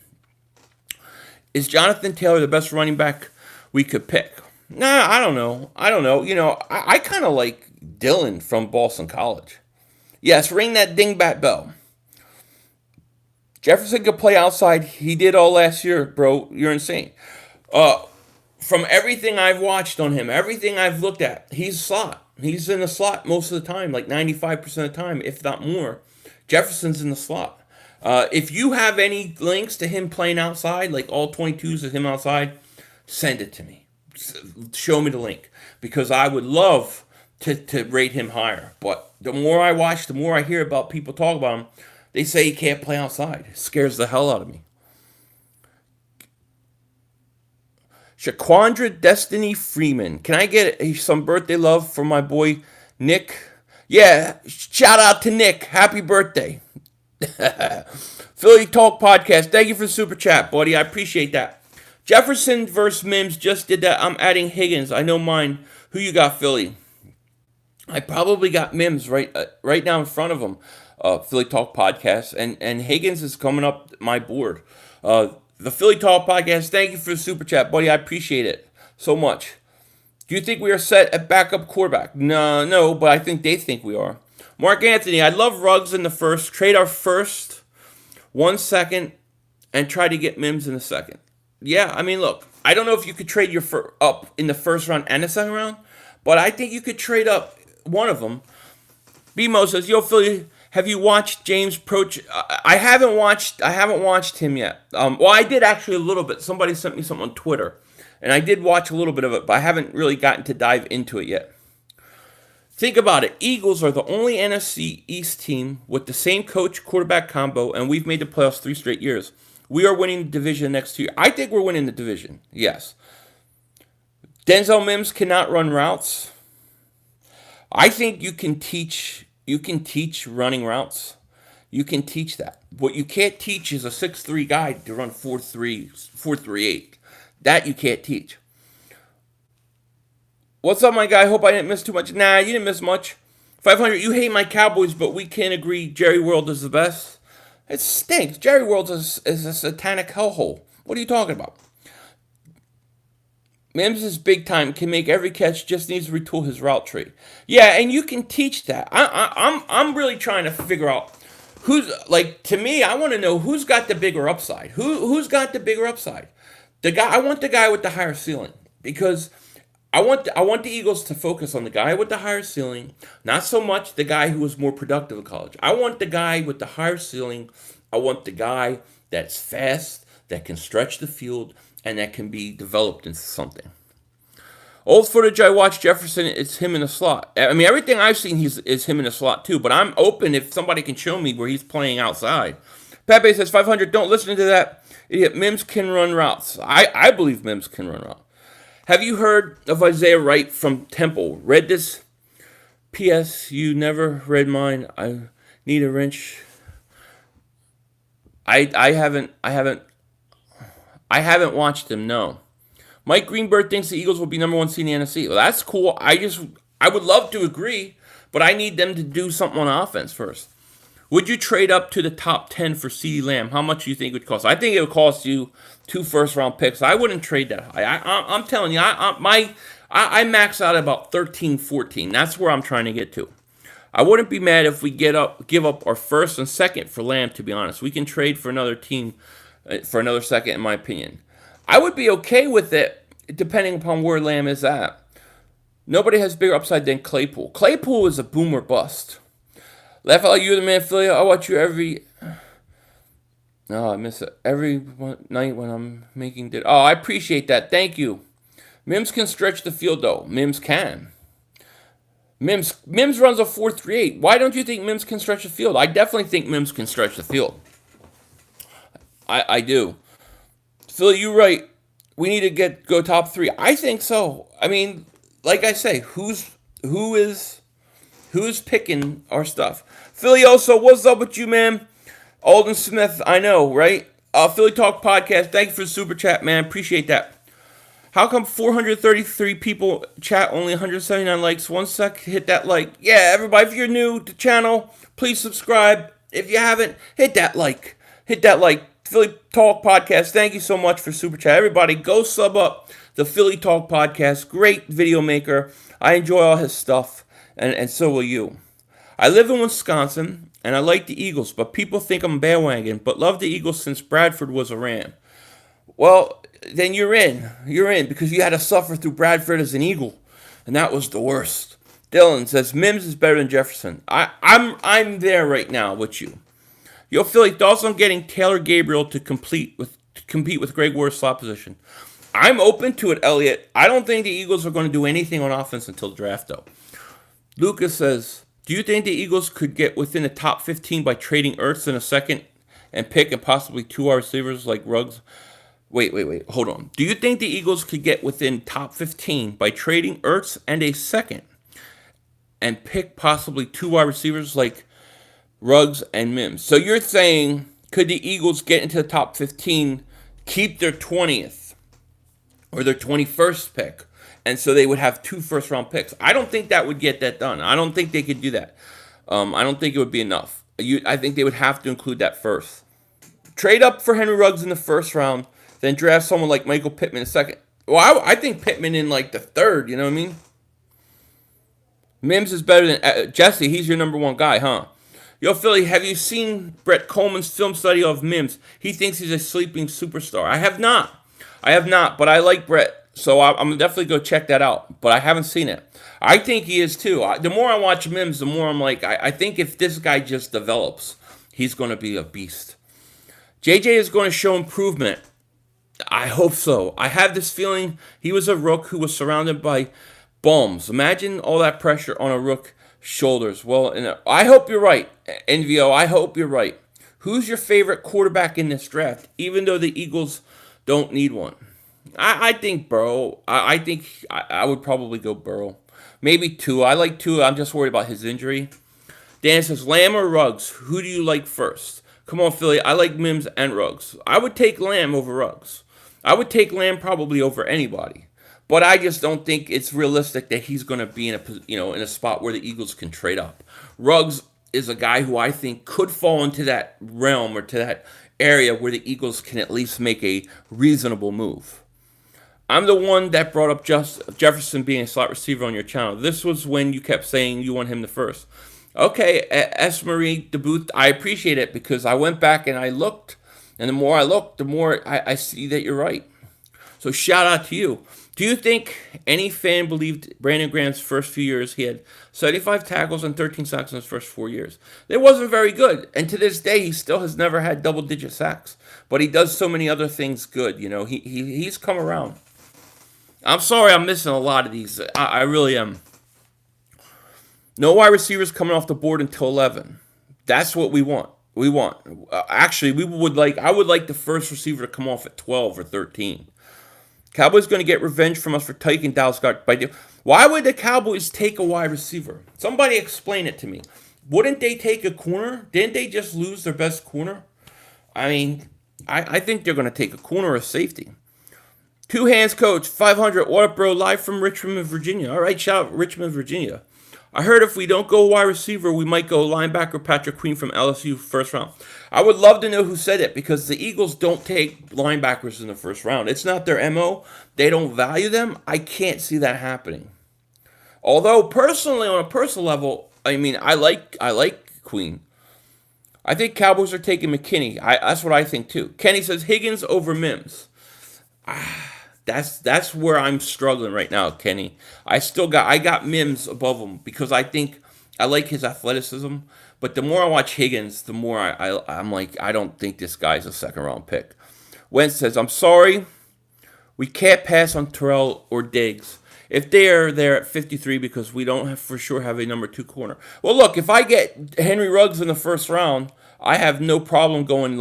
Is Jonathan Taylor the best running back we could pick? Nah, I don't know. I kind of like Dylan from Boston College. Yes, ring that dingbat bell. Jefferson could play outside. He did all last year, bro. You're insane. From everything I've watched on him, everything I've looked at, he's a slot. He's in the slot most of the time, like 95% of the time, if not more. Jefferson's in the slot. If you have any links to him playing outside, like all 22s of him outside, send it to me. Show me the link, because I would love to rate him higher. But the more I watch, the more I hear about people talk about him. They say he can't play outside. It scares the hell out of me. Shaquandra Destiny Freeman. Can I get some birthday love for my boy Nick? Yeah, shout out to Nick. Happy birthday. Philly Talk Podcast. Thank you for the super chat, buddy. I appreciate that. Jefferson versus Mims just did that. I'm adding Higgins. I know mine. Who you got, Philly? I probably got Mims right now in front of him. Philly Talk Podcast. And Higgins is coming up my board. The Philly Talk Podcast, thank you for the super chat, buddy. I appreciate it so much. Do you think we are set at backup quarterback? No, but I think they think we are. Mark Anthony, I love Ruggs in the first. Trade our first, 1 second, and try to get Mims in the second. Yeah, I mean, look, I don't know if you could trade your up in the first round and the second round, but I think you could trade up one of them. BMO says, yo, Philly, have you watched James Proch? I haven't watched him yet. Well, I did actually a little bit. Somebody sent me something on Twitter, and I did watch a little bit of it, but I haven't really gotten to dive into it yet. Think about it. Eagles are the only NFC East team with the same coach quarterback combo, and we've made the playoffs 3 straight years. We are winning the division next year. I think we're winning the division. Yes. Denzel Mims cannot run routes. I think you can teach running routes. You can teach that. What you can't teach is a 6'3" guy to run 4'3", 4'3", That you can't teach. What's up, my guy? Hope I didn't miss too much. Nah, you didn't miss much. 500, you hate my Cowboys, but we can't agree Jerry World is the best. It stinks. Jerry World is a satanic hellhole. What are you talking about? Mims is big time, can make every catch, just needs to retool his route tree. Yeah, and you can teach that. I'm really trying to figure out who's, like, to me, I want to know who's got the bigger upside. Who's got the bigger upside? I want the guy with the higher ceiling, because I want the Eagles to focus on the guy with the higher ceiling, not so much the guy who was more productive in college. I want the guy with the higher ceiling. I want the guy that's fast, that can stretch the field, and that can be developed into something. Old footage I watched Jefferson, it's him in the slot. I mean, everything I've seen is him in the slot too, but I'm open if somebody can show me where he's playing outside. Pepe says, 500, don't listen to that idiot. Mims can run routes. I believe Mims can run routes. Have you heard of Isaiah Wright from Temple? Read this? P.S. You never read mine. I need a wrench. I haven't watched them. No. Mike Greenberg thinks the Eagles will be number one seed in the NFC. Well, that's cool. I would love to agree, but I need them to do something on offense first. Would you trade up to the top 10 for CeeDee Lamb? How much do you think it would cost? I think it would cost you 2 first-round picks. I wouldn't trade that high. I'm telling you, I max out at about 13, 14. That's where I'm trying to get to. I wouldn't be mad if we give up our first and second for Lamb, to be honest. We can trade for another team for another second, in my opinion. I would be okay with it, depending upon where Lamb is at. Nobody has bigger upside than Claypool. Claypool is a boomer bust. Laugh out, you're the man, Philly. I watch you every... No, I miss it. Every night when I'm making... Oh, I appreciate that. Thank you. Mims can stretch the field, though. Mims can. Mims runs a 4.38. Why don't you think Mims can stretch the field? I definitely think Mims can stretch the field. I do. Philly, you're right. We need to go top 3. I think so. I mean, like I say, who is picking our stuff? Philly, also, what's up with you, man? Alden Smith, I know, right? Philly Talk Podcast, thank you for the super chat, man. Appreciate that. How come 433 people chat, only 179 likes? 1 sec, hit that like. Yeah, everybody, if you're new to the channel, please subscribe. If you haven't, hit that like. Hit that like. Philly Talk Podcast, thank you so much for super chat. Everybody, go sub up the Philly Talk Podcast. Great video maker. I enjoy all his stuff, and so will you. I live in Wisconsin, and I like the Eagles, but people think I'm bandwagon, but love the Eagles since Bradford was a Ram. Well, then you're in. You're in, because you had to suffer through Bradford as an Eagle, and that was the worst. Dylan says, Mims is better than Jefferson. I'm there right now with you. Yo, Philly, thoughts on getting Taylor Gabriel to compete with Greg Ward's slot position? I'm open to it, Elliot. I don't think the Eagles are going to do anything on offense until the draft, though. Lucas says, do you think the Eagles could get within the top 15 by trading Ertz in a second and pick and possibly 2 wide receivers like Ruggs? Wait. Hold on. Do you think the Eagles could get within top 15 by trading Ertz and a second and pick possibly 2 wide receivers like Ruggs and Mims? So you're saying, could the Eagles get into the top 15, keep their 20th or their 21st pick, and so they would have 2 first-round picks? I don't think that would get that done. I don't think they could do that. I don't think it would be enough. I think they would have to include that first. Trade up for Henry Ruggs in the first round, then draft someone like Michael Pittman in the second. Well, I think Pittman in like the third, you know what I mean? Mims is better than... Jesse, he's your number 1 guy, huh? Yo, Philly, have you seen Brett Coleman's film study of Mims? He thinks he's a sleeping superstar. I have not, but I like Brett, so I'm definitely going to check that out, but I haven't seen it. I think he is, too. The more I watch Mims, the more I'm like, I think if this guy just develops, he's going to be a beast. JJ is going to show improvement. I hope so. I have this feeling he was a rook who was surrounded by bums. Imagine all that pressure on a rook shoulders. Well, I hope you're right, NVO. I hope you're right. Who's your favorite quarterback in this draft, even though the Eagles don't need one? I think Burrow. I think I would probably go Burrow. Maybe Tua. I like Tua. I'm just worried about his injury. Dan says, Lamb or Ruggs? Who do you like first? Come on, Philly. I like Mims and Ruggs. I would take Lamb over Ruggs. I would take Lamb probably over anybody. But I just don't think it's realistic that he's going to be in a spot where the Eagles can trade up. Ruggs is a guy who I think could fall into that realm or to that area where the Eagles can at least make a reasonable move. I'm the one that brought up Jefferson being a slot receiver on your channel. This was when you kept saying you want him the first. Okay, S. Marie DeBooth, I appreciate it because I went back and I looked, and the more I look, the more I see that you're right. So shout out to you. Do you think any fan believed Brandon Graham's first few years he had 75 tackles and 13 sacks in his first 4 years? It wasn't very good, and to this day he still has never had double-digit sacks. But he does so many other things good, you know. He's come around. I'm sorry I'm missing a lot of these. I really am. No wide receivers coming off the board until 11. That's what we want. Actually, I would like the first receiver to come off at 12 or 13. Cowboys going to get revenge from us for taking Dallas Goedert. Why would the Cowboys take a wide receiver? Somebody explain it to me. Wouldn't they take a corner? Didn't they just lose their best corner? I mean, I think they're going to take a corner or safety. Two Hands Coach, 500. What up, bro? Live from Richmond, Virginia. All right, shout out Richmond, Virginia. I heard if we don't go wide receiver, we might go linebacker Patrick Queen from LSU first round. I would love to know who said it because the Eagles don't take linebackers in the first round. It's not their MO. They don't value them. I can't see that happening. Although personally, on a personal level, I mean, I like Queen. I think Cowboys are taking McKinney. That's what I think too. Kenny says Higgins over Mims. That's where I'm struggling right now, Kenny. I got Mims above him because I think I like his athleticism. But the more I watch Higgins, the more I'm like, I don't think this guy's a second round pick. Wentz says, I'm sorry, we can't pass on Terrell or Diggs if they are there at 53 because we don't for sure have a number 2 corner. Well, look, if I get Henry Ruggs in the first round, I have no problem going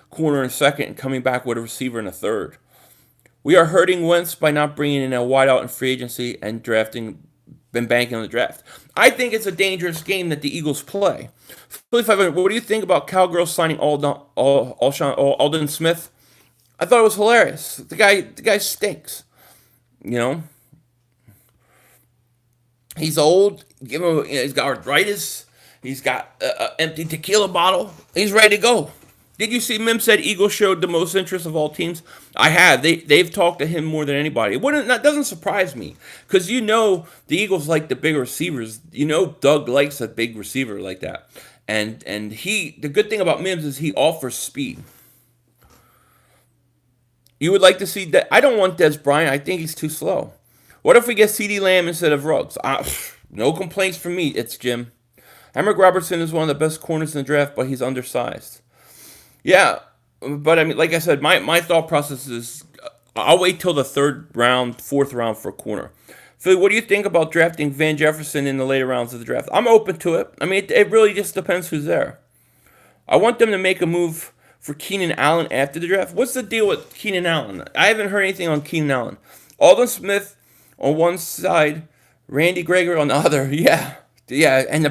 corner in second and coming back with a receiver in a third. We are hurting Wentz by not bringing in a wideout in free agency and banking on the draft. I think it's a dangerous game that the Eagles play. 500. What do you think about Cowgirls signing Aldon Smith? I thought it was hilarious. The guy stinks. You know, he's old. Give him. He's got arthritis. He's got an empty tequila bottle. He's ready to go. Did you see Mim said Eagles showed the most interest of all teams? I have. They've talked to him more than anybody. That doesn't surprise me because the Eagles like the big receivers. Doug likes a big receiver like that, and the good thing about Mims is he offers speed. You would like to see that. I don't want Des Bryant. I think he's too slow. What if we get CeeDee Lamb instead of Ruggs? No complaints from me. It's Jim. Emmerich Robertson is one of the best corners in the draft, but he's undersized. Yeah, but I mean, like I said, my thought process is I'll wait till the fourth round for a corner. Philly, what do you think about drafting Van Jefferson in the later rounds of the draft? I'm open to it. I mean, it really just depends who's there. I want them to make a move for Keenan Allen after the draft. What's the deal with Keenan Allen? I haven't heard anything on Keenan Allen. Aldon Smith on one side, Randy Gregory on the other. Yeah, and the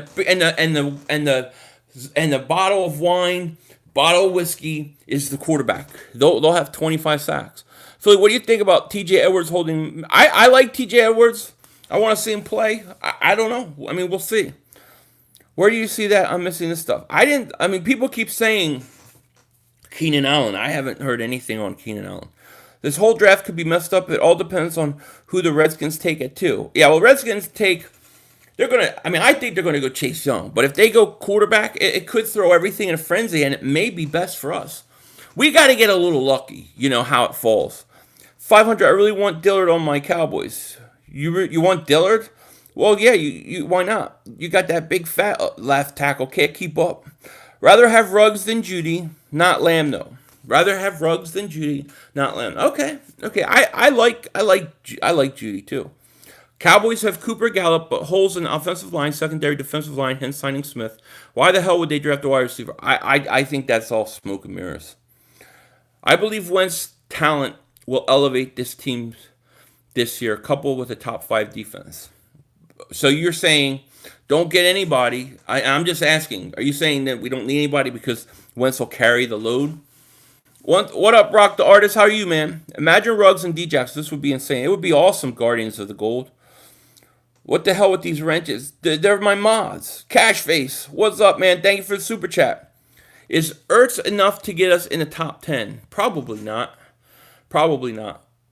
bottle of wine. Bottle of whiskey is the quarterback. They'll have 25 sacks. Philly, what do you think about T.J. Edwards holding? I like T.J. Edwards. I want to see him play. I don't know. I mean, we'll see. Where do you see that? I'm missing this stuff. People keep saying Keenan Allen. I haven't heard anything on Keenan Allen. This whole draft could be messed up. It all depends on who the Redskins take at 2. Yeah, well, Redskins take... I think they're going to go Chase Young. But if they go quarterback, it could throw everything in a frenzy, and it may be best for us. We got to get a little lucky, how it falls. 500, I really want Dillard on my Cowboys. You want Dillard? Well, yeah, you why not? You got that big fat left tackle, can't keep up. Rather have Ruggs than Judy, not Lamb, though. Rather have Ruggs than Judy, not Lamb. Okay. I like Judy, too. Cowboys have Cooper Gallup, but holes in the offensive line, secondary defensive line, hence signing Smith. Why the hell would they draft a wide receiver? I think that's all smoke and mirrors. I believe Wentz's talent will elevate this team this year, coupled with a top 5 defense. So you're saying don't get anybody. I'm just asking. Are you saying that we don't need anybody because Wentz will carry the load? What up, Rock the Artist? How are you, man? Imagine Ruggs and Djax. This would be insane. It would be awesome, Guardians of the Gold. What the hell with these wrenches? They're my mods. Cashface, what's up, man? Thank you for the super chat. Is Ertz enough to get us in the top 10? Probably not.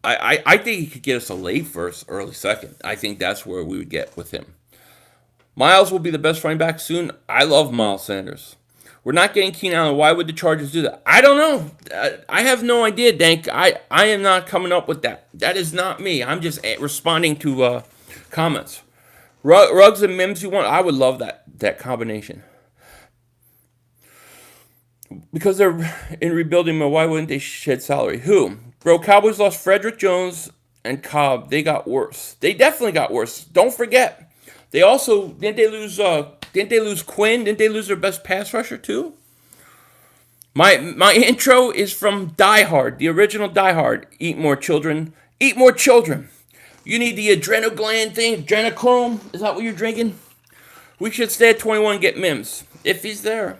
I think he could get us a late first, early second. I think that's where we would get with him. Miles will be the best running back soon. I love Miles Sanders. We're not getting Keenan Allen. Why would the Chargers do that? I don't know. I have no idea, Dank. I am not coming up with that. That is not me. I'm just responding to comments. Ruggs and Mims you want? I would love that combination. Because they're in rebuilding mode, why wouldn't they shed salary? Who? Bro, Cowboys lost Frederick Jones and Cobb. They got worse. They definitely got worse. Don't forget. They also, didn't they lose Quinn? Didn't they lose their best pass rusher too? My intro is from Die Hard, the original Die Hard. Eat more children. Eat more children. You need the adrenal gland thing, adrenochrome. Is that what you're drinking? We should stay at 21 and get Mims. If he's there.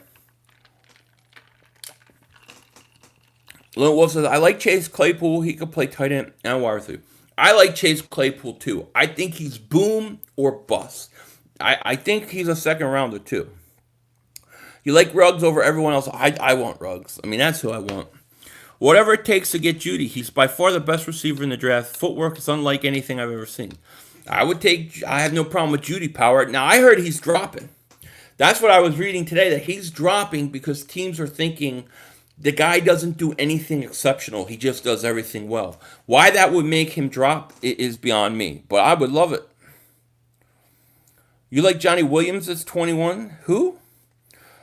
Lil Wolf says, I like Chase Claypool. He could play tight end and wide receiver. I like Chase Claypool too. I think he's boom or bust. I think he's a second rounder too. You like Ruggs over everyone else. I want Ruggs. I mean, that's who I want. Whatever it takes to get Judy. He's by far the best receiver in the draft. Footwork is unlike anything I've ever seen. I have no problem with Judy power. Now, I heard he's dropping. That's what I was reading today, that he's dropping because teams are thinking the guy doesn't do anything exceptional. He just does everything well. Why that would make him drop is beyond me, but I would love it. You like Johnny Williams as 21? Who?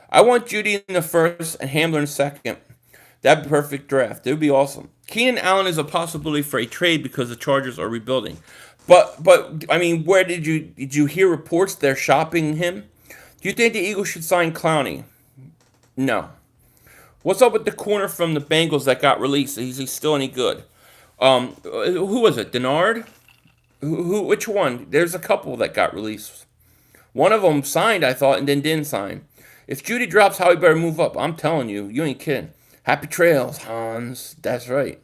I want Judy in the first and Hamler in second. That'd be perfect draft. It would be awesome. Keenan Allen is a possibility for a trade because the Chargers are rebuilding. But I mean, where did you hear reports they're shopping him? Do you think the Eagles should sign Clowney? No. What's up with the corner from the Bengals that got released? Is he still any good? Who was it? Denard? Which one? There's a couple that got released. One of them signed, I thought, and then didn't sign. If Judy drops, Howie better move up. I'm telling you, you ain't kidding. Happy trails, Hans. That's right.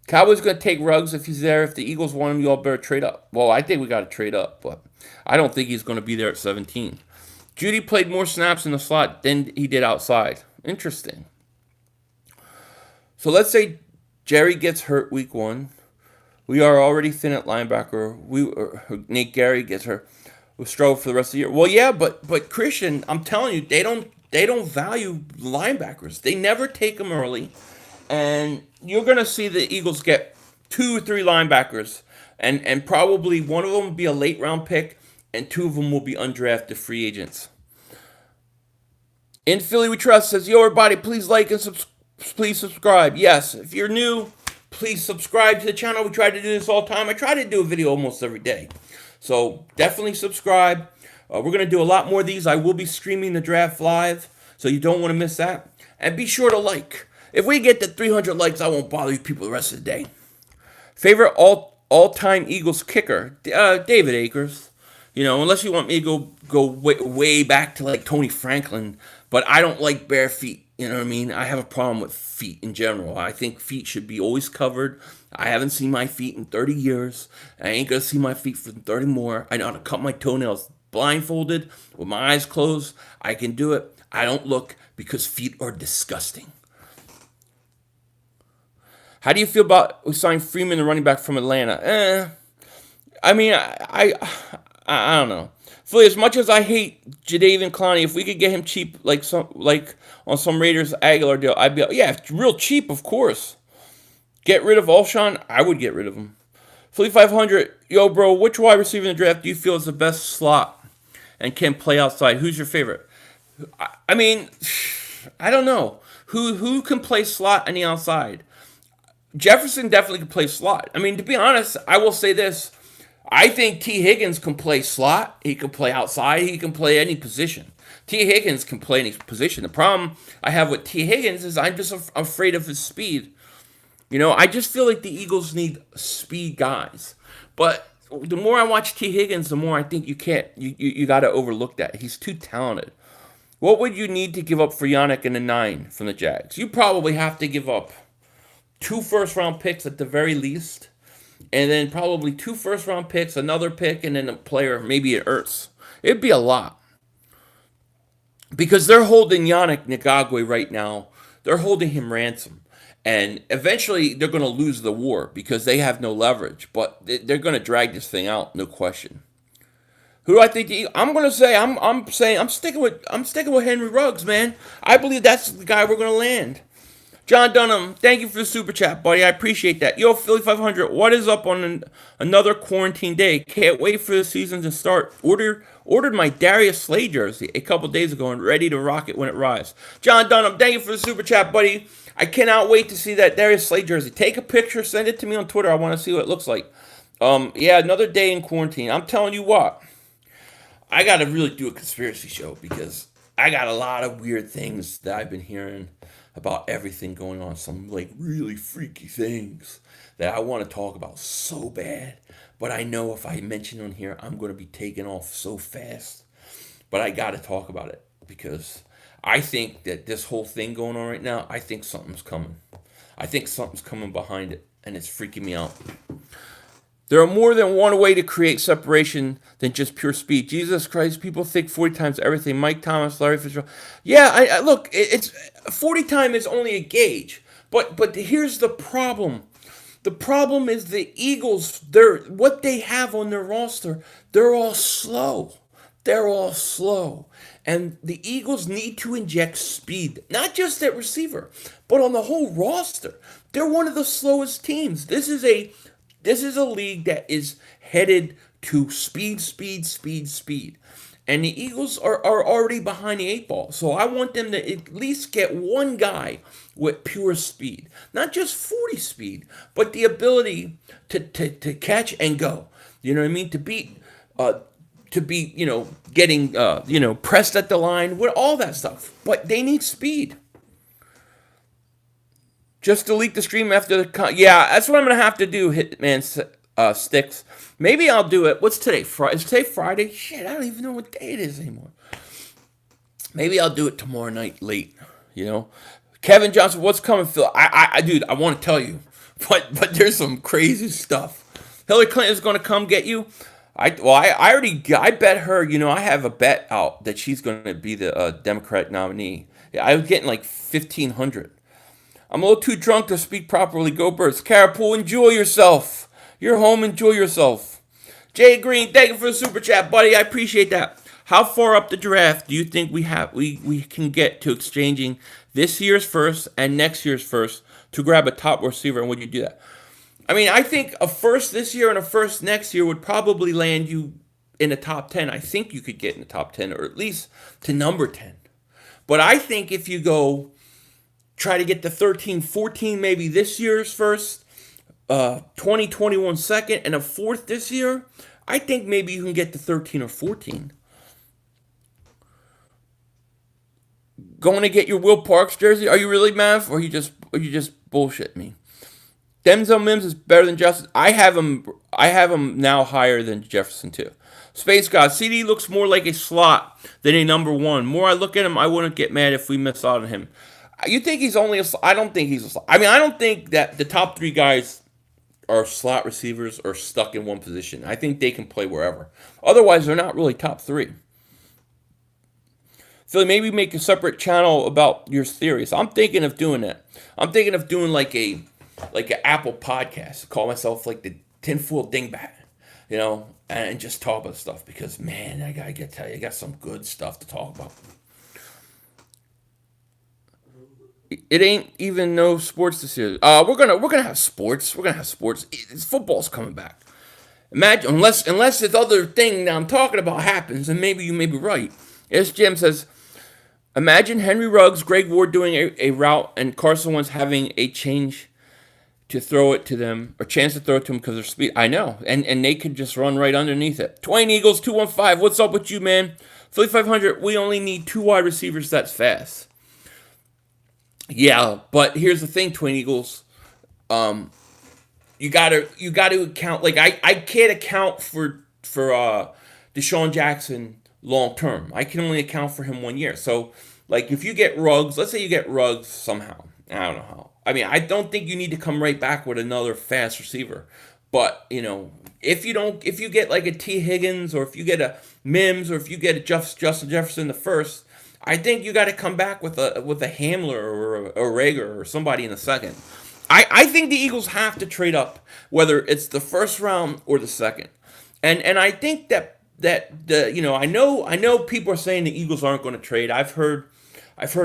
Cowboys going to take Ruggs if he's there. If the Eagles want him, you all better trade up. Well, I think we got to trade up, but I don't think he's going to be there at 17. Judy played more snaps in the slot than he did outside. Interesting. So let's say Jerry gets hurt week 1. We are already thin at linebacker. Nate Gary gets hurt. We'll struggle for the rest of the year. Well, yeah, but Christian, I'm telling you, they don't value linebackers. They never take them early, and you're gonna see the Eagles get 2 or 3 linebackers, and probably one of them will be a late round pick, and 2 of them will be undrafted free agents. In Philly We Trust says, yo, everybody, please like and please subscribe. Yes, if you're new, please subscribe to the channel. We try to do this all the time. I try to do a video almost every day. So definitely subscribe. We're going to do a lot more of these. I will be streaming the draft live, so you don't want to miss that. And be sure to like. If we get to 300 likes, I won't bother you people the rest of the day. Favorite all-time Eagles kicker? David Akers. You know, unless you want me to go way back to like Tony Franklin. But I don't like bare feet. You know what I mean? I have a problem with feet in general. I think feet should be always covered. I haven't seen my feet in 30 years. I ain't going to see my feet for 30 more. I know how to cut my toenails blindfolded with my eyes closed. I can do it. I don't look because feet are disgusting. How do you feel about we signed Freeman, the running back from Atlanta? I mean, I don't know. Philly, as much as I hate Jadeveon Clowney, if we could get him cheap, like on some Raiders Aguilar deal, I'd be real cheap, of course. Get rid of Alshon, I would get rid of him. Philly 500, yo, bro, which wide receiver in the draft do you feel is the best slot and can play outside? Who's your favorite? I mean, I don't know. Who can play slot on the outside? Jefferson definitely can play slot. I mean, to be honest, I will say this. I think T. Higgins can play slot. He can play outside. He can play any position. T. Higgins can play any position. The problem I have with T. Higgins is I'm just afraid of his speed. You know, I just feel like the Eagles need speed guys. But the more I watch T. Higgins, the more I think you got to overlook that. He's too talented. What would you need to give up for Yannick in the 9 from the Jags? You probably have to give up 2 first-round picks at the very least. And then probably 2 first-round picks, another pick, and then a player, maybe it Ertz. It'd be a lot. Because they're holding Yannick Ngakoue right now. They're holding him ransom. And eventually they're going to lose the war because they have no leverage. But they're going to drag this thing out, no question. Who do I think? I'm going to say I'm sticking with Henry Ruggs, man. I believe that's the guy we're going to land. John Dunham, thank you for the super chat, buddy. I appreciate that. Yo, Philly 500, what is up on another quarantine day? Can't wait for the season to start. Ordered my Darius Slay jersey a couple days ago and ready to rock it when it arrives. John Dunham, thank you for the super chat, buddy. I cannot wait to see that Darius Slay jersey. Take a picture, send it to me on Twitter. I want to see what it looks like. Yeah, another day in quarantine. I'm telling you what, I got to really do a conspiracy show because I got a lot of weird things that I've been hearing about everything going on. Some like really freaky things that I want to talk about so bad. But I know if I mention on here, I'm going to be taken off so fast. But I got to talk about it because I think that this whole thing going on right now, I think something's coming. I think something's coming behind it, and it's freaking me out. There are more than one way to create separation than just pure speed. Jesus Christ, people think 40 times everything. Mike Thomas, Larry Fitzgerald. Yeah, I look, it's 40 times is only a gauge. But here's the problem. The problem is the Eagles, what they have on their roster, they're all slow. They're all slow. And the Eagles need to inject speed, not just at receiver, but on the whole roster. They're one of the slowest teams. This is a league that is headed to speed, speed, speed, speed. And the Eagles are already behind the eight ball. So I want them to at least get one guy with pure speed. Not just 40 speed, but the ability to catch and go. You know what I mean? To be, getting, pressed at the line, with all that stuff. But they need speed. Just delete the stream after the... Yeah, that's what I'm going to have to do, Hitman Sticks. Maybe I'll do it. What's today? Is today Friday? Shit, I don't even know what day it is anymore. Maybe I'll do it tomorrow night late, Kevin Johnson, what's coming, Phil? Dude, I want to tell you. But there's some crazy stuff. Hillary Clinton is going to come get you. I bet her, I have a bet out that she's going to be the Democrat nominee. Yeah, I was getting like 1,500. I'm a little too drunk to speak properly. Go Birds. Carapool, enjoy yourself. You're home, enjoy yourself. Jay Green, thank you for the super chat, buddy. I appreciate that. How far up the draft do you think we can get to exchanging this year's first and next year's first to grab a top receiver, and would you do that? I mean, I think a first this year and a first next year would probably land you in the top 10. I think you could get in the top 10, or at least to number 10. But I think if you go try to get the 13, 14 maybe this year's first, 2021 second, and a fourth this year, I think maybe you can get to 13 or 14. Going to get your Will Parks jersey? Are you really, Mav? Or you just bullshit me? Denzel Mims is better than Justin. I have him now higher than Jefferson too. Space God, CD looks more like a slot than a number one. More I look at him, I wouldn't get mad if we missed out on him. You think he's only a slot? I don't think he's a slot. I mean, I don't think that the top three guys are slot receivers or stuck in one position. I think they can play wherever. Otherwise, they're not really top three. Philly, maybe make a separate channel about your theories. I'm thinking of doing that. I'm thinking of doing like an Apple podcast. Call myself like the tinfoil dingbat, and just talk about stuff because, man, I gotta tell you, I got some good stuff to talk about. It ain't even no sports this year. We're gonna have sports. We're gonna have sports. Football's coming back. Imagine unless this other thing that I'm talking about happens, and maybe you may be right. Yes, Jim says, imagine Henry Ruggs, Greg Ward doing a route, and Carson Wentz having a change to throw it to them, or chance to throw it to them because of their speed. I know, and they could just run right underneath it. Twain Eagles 215. What's up with you, man? Philly 500. We only need 2 wide receivers that's fast. Yeah, but here's the thing, Twin Eagles. You gotta account. Like I can't account for Deshaun Jackson long term. I can only account for him 1 year. So like if you get Ruggs, let's say you get Ruggs somehow. I don't know how. I mean, I don't think you need to come right back with another fast receiver. But if you get like a T Higgins, or if you get a Mims, or if you get a Justin Jefferson the first, I think you got to come back with a Hamler or a Rager or somebody in the second. I think the Eagles have to trade up, whether it's the first round or the second. And I think that I know people are saying the Eagles aren't going to trade. I've heard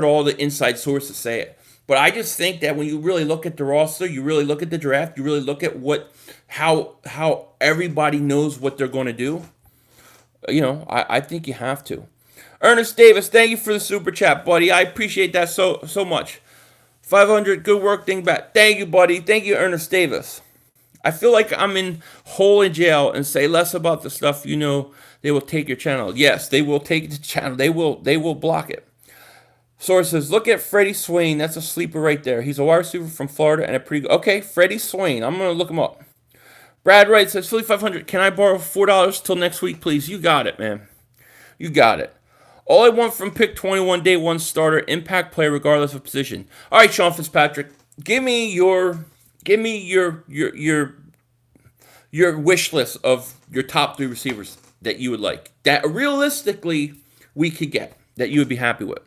all the inside sources say it. But I just think that when you really look at the roster, you really look at the draft, you really look at how everybody knows what they're going to do. I think you have to. Ernest Davis, thank you for the super chat, buddy. I appreciate that so much. 500, good work, dingbat. Thank you, buddy. Thank you, Ernest Davis. I feel like I'm in hole in jail and say less about the stuff they will take your channel. Yes, they will take the channel. They will block it. Source says, look at Freddie Swain. That's a sleeper right there. He's a wide receiver from Florida and a pretty good. Okay, Freddie Swain. I'm going to look him up. Brad Wright says, Philly 500. Can I borrow $4 till next week, please? You got it, man. You got it. All I want from pick 21, day one starter, impact player regardless of position. All right, Sean Fitzpatrick, give me your wish list of your top 3 receivers that you would like, that realistically we could get, that you would be happy with.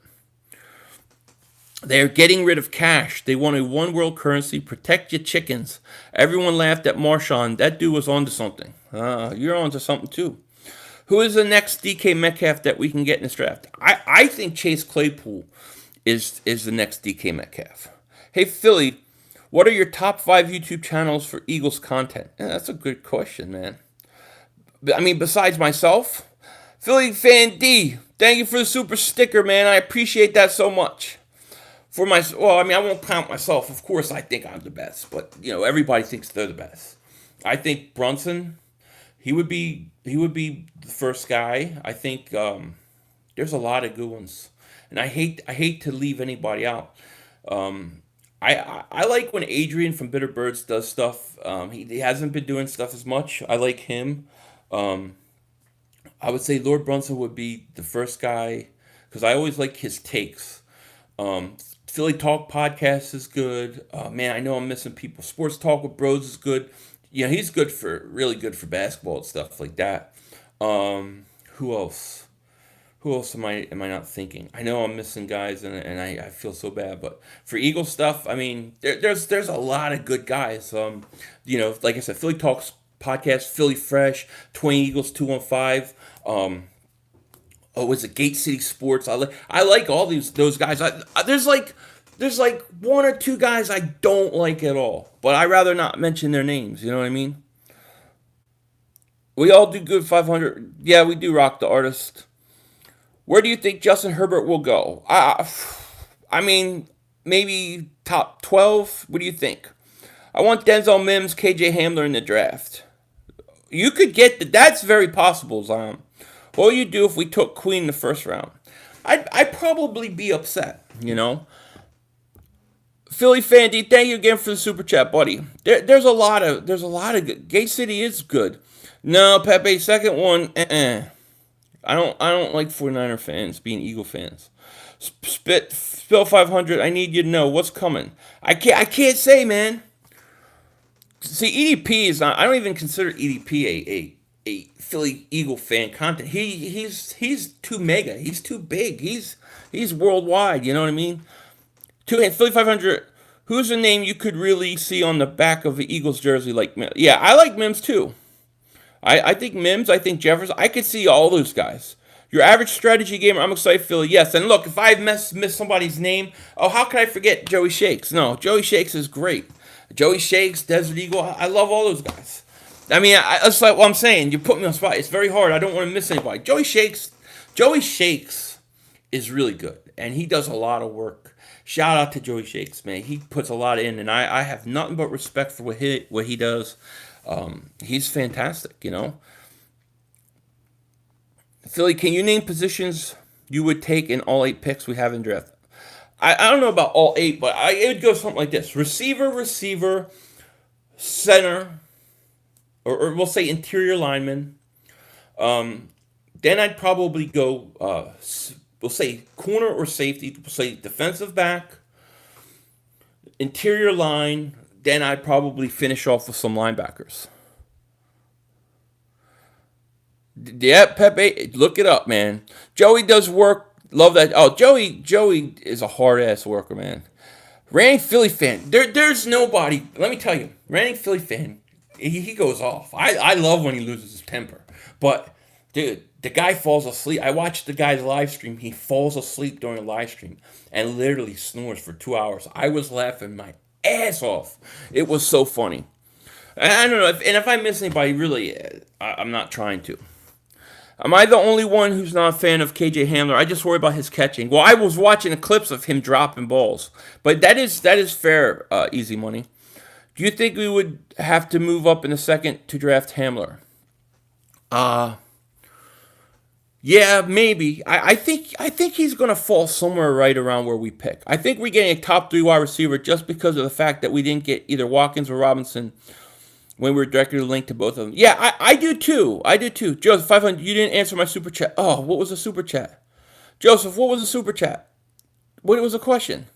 They're getting rid of cash. They want a one world currency. Protect your chickens. Everyone laughed at Marshawn. That dude was onto something. You're onto something too. Who is the next DK Metcalf that we can get in this draft? I think Chase Claypool is the next DK Metcalf. Hey, Philly, what are your top 5 YouTube channels for Eagles content? Yeah, that's a good question, man. I mean, besides myself, Philly Fan D, thank you for the super sticker, man. I appreciate that so much. I won't count myself. Of course, I think I'm the best, but everybody thinks they're the best. I think Brunson, he would be the first guy. I think there's a lot of good ones, and I hate to leave anybody out. I like when Adrian from Bitter Birds does stuff. He hasn't been doing stuff as much. I like him. I would say Lord Brunson would be the first guy because I always like his takes. Philly Talk podcast is good. Man, I know I'm missing people. Sports Talk with Bros is good. He's really good for basketball and stuff like that. Who else? Who else am I not thinking? I know I'm missing guys, and I feel so bad. But for Eagle stuff, I mean, there's a lot of good guys. Like I said, Philly Talks podcast, Philly Fresh, Twain Eagles 215. Was it Gate City Sports? I like all those guys. There's like 1 or 2 guys I don't like at all, but I rather not mention their names. You know what I mean? We all do good 500. Yeah, we do rock the artist. Where do you think Justin Herbert will go? I mean, maybe top 12. What do you think? I want Denzel Mims, KJ Hamler in the draft. You could get that's very possible, Zion. What would you do if we took Queen in the first round? I'd probably be upset, Philly Fandy, thank you again for the super chat, buddy. There's a lot of good. Gate City is good. No, Pepe, second one, I don't like 49er fans being Eagle fans. Spill 500, I need you to know what's coming. I can't say, man. See, EDP is not. I don't even consider EDP a Philly Eagle fan content. He's too mega. He's too big. He's worldwide. You know what I mean? Philly 500. Who's a name you could really see on the back of the Eagles jersey? Yeah, I like Mims too. I think Mims. I think Jefferson. I could see all those guys. Your average strategy gamer. I'm excited, Philly. Yes, and look, if I missed somebody's name, how could I forget Joey Shakes? No, Joey Shakes is great. Joey Shakes, Desert Eagle. I love all those guys. I mean, that's like what I'm saying. You put me on the spot. It's very hard. I don't want to miss anybody. Joey Shakes is really good, and he does a lot of work. Shout out to Joey Shakes, man. He puts a lot in, and I have nothing but respect for what he does. He's fantastic, Philly, can you name positions you would take in all 8 picks we have in draft? I don't know about all 8, but it would go something like this. Receiver, center, or we'll say interior lineman. Then I'd probably go, we'll say corner or safety. We'll say defensive back, interior line. Then I'd probably finish off with some linebackers. Yeah, Pepe, look it up, man. Joey does work. Love that. Oh, Joey is a hard-ass worker, man. Randy Philly fan. There's nobody. Let me tell you, Randy Philly fan, he goes off. I love when he loses his temper. But, dude, the guy falls asleep. I watched the guy's live stream. He falls asleep during a live stream and literally snores for 2 hours. I was laughing my ass off. It was so funny. I don't know. If I miss anybody, really, I'm not trying to. Am I the only one who's not a fan of KJ Hamler? I just worry about his catching. Well, I was watching the clips of him dropping balls. But that is fair, easy money. Do you think we would have to move up in the second to draft Hamler? Yeah, maybe. I think he's going to fall somewhere right around where we pick. I think we're getting a top 3 wide receiver just because of the fact that we didn't get either Watkins or Robinson when we were directly linked to both of them. Yeah, I do too. I do too. Joseph, 500, you didn't answer my super chat. Oh, what was the super chat? Joseph, what was the super chat? What was the question?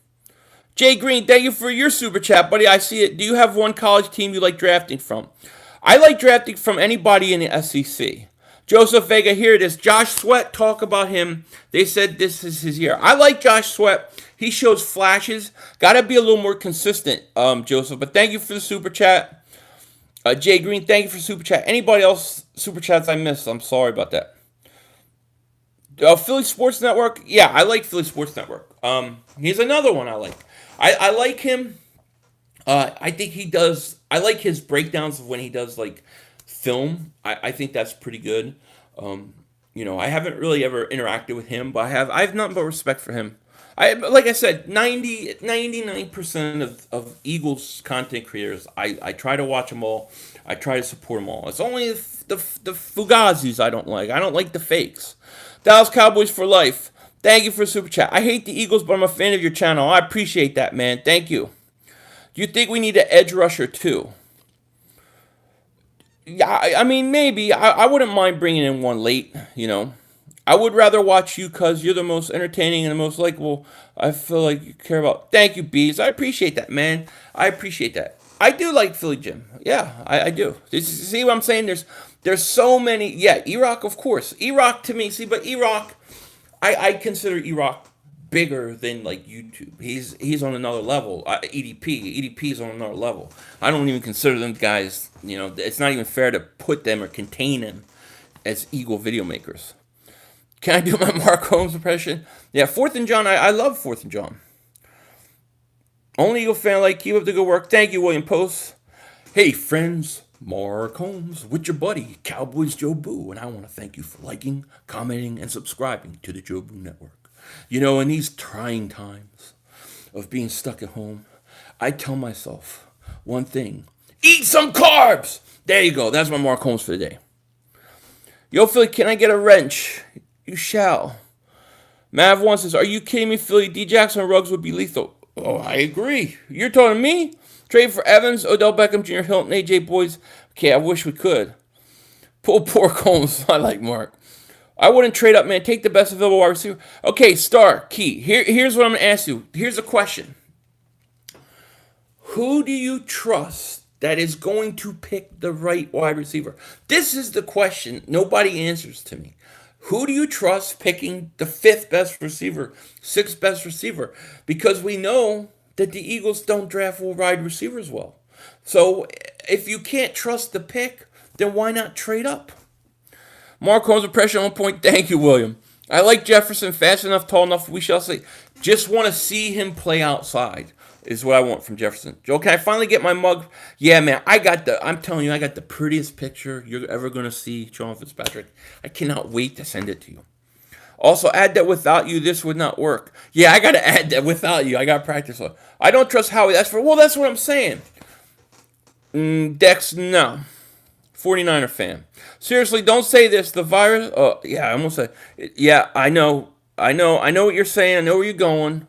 Jay Green, thank you for your super chat, buddy. I see it. Do you have one college team you like drafting from? I like drafting from anybody in the SEC. Joseph Vega, here it is. Josh Sweat, talk about him. They said this is his year. I like Josh Sweat. He shows flashes. Got to be a little more consistent, Joseph. But thank you for the super chat. Jay Green, thank you for super chat. Anybody else super chats I missed? I'm sorry about that. Philly Sports Network. Yeah, I like Philly Sports Network. He's another one I like. I like him. I think he does. I like his breakdowns of when he does like film. I think that's pretty good. I haven't really ever interacted with him, but I have nothing but respect for him. Like I said, 99% of Eagles content creators, I try to watch them all. I try to support them all. It's only the Fugazis I don't like. I don't like the fakes. Dallas Cowboys for life. Thank you for the super chat. I hate the Eagles, but I'm a fan of your channel. I appreciate that, man. Thank you. Do you think we need an edge rusher too? Yeah, I mean, maybe. I wouldn't mind bringing in one late, I would rather watch you because you're the most entertaining and the most likable. I feel like you care about. Thank you, Bees. I appreciate that, man. I appreciate that. I do like Philly Jim. Yeah, I do. See what I'm saying? There's so many. Yeah, E-Rock, of course. E-Rock to me. See, but E-Rock, I consider E-Rock bigger than like YouTube. He's on another level. EDP is on another level. I don't even consider them guys. It's not even fair to put them or contain them as Eagle video makers. Can I do my Mark Holmes impression? Yeah, 4th and John. I love 4th and John. Only Eagle fan like, keep up the good work. Thank you, William Post. Hey, friends. Mark Holmes with your buddy, Cowboys Joe Boo. And I want to thank you for liking, commenting, and subscribing to the Joe Boo Network. In these trying times of being stuck at home, I tell myself one thing. Eat some carbs! There you go. That's my Mark Holmes for the day. Yo, Philly, can I get a wrench? You shall. Mav1 says, are you kidding me, Philly? D. Jackson and Ruggs would be lethal. Oh, I agree. You're talking to me? Trade for Evans, Odell Beckham Jr., Hilton, AJ Boys. Okay, I wish we could. Pull poor Combs. I like Mark. I wouldn't trade up, man. Take the best available wide receiver. Okay, Star, Key. Here's what I'm going to ask you. Here's a question. Who do you trust that is going to pick the right wide receiver? This is the question nobody answers to me. Who do you trust picking the 5th best receiver, 6th best receiver? Because we know that the Eagles don't draft wide receivers well. So if you can't trust the pick, then why not trade up? Mark Holmes impression on point. Thank you, William. I like Jefferson, fast enough, tall enough, we shall see. Just want to see him play outside is what I want from Jefferson. Joe, can I finally get my mug? Yeah, man, I'm telling you, I got the prettiest picture you're ever going to see, Sean Fitzpatrick. I cannot wait to send it to you. Also, add that without you, this would not work. Yeah, I got to add that without you. I got to practice. I don't trust Howie. That's what I'm saying. Dex, no. 49er fan. Seriously, don't say this. The virus. Oh, yeah, I almost said. Yeah, I know what you're saying. I know where you're going.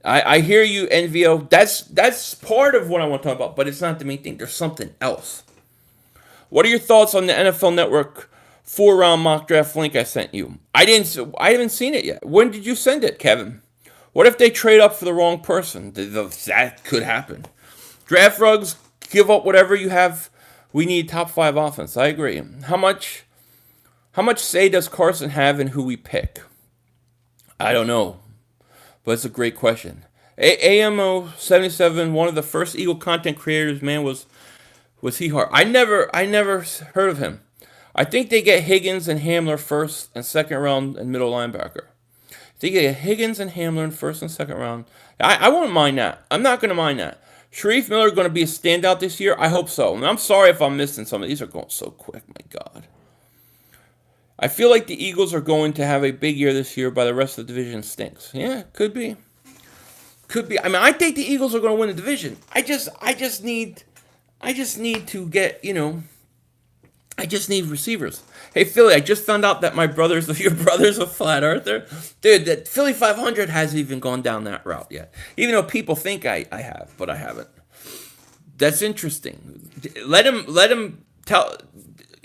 I hear you, NVO. That's part of what I want to talk about, but it's not the main thing. There's something else. What are your thoughts on the NFL Network 4-round mock draft link I sent you? I haven't seen it yet. When did you send it, Kevin? What if they trade up for the wrong person? That could happen. Draft Rugs, give up whatever you have. We need top 5 offense. I agree. How much say does Carson have in who we pick? I don't know. But it's a great question. AMO77, one of the first Eagle content creators, man, was he hard? I never heard of him. I think they get Higgins and Hamler first and second round and middle linebacker. They get Higgins and Hamler in first and second round. I won't mind that. I'm not going to mind that. Sharif Miller going to be a standout this year? I hope so. And I'm sorry if I'm missing some. These are going so quick. My God. I feel like the Eagles are going to have a big year this year, but the rest of the division stinks. Yeah, could be. Could be. I mean, I think the Eagles are going to win the division. I just need to get, I just need receivers. Hey Philly, I just found out that your brother's a flat earther, dude. That Philly 500 hasn't even gone down that route yet. Even though people think I have, but I haven't. That's interesting. Let him tell.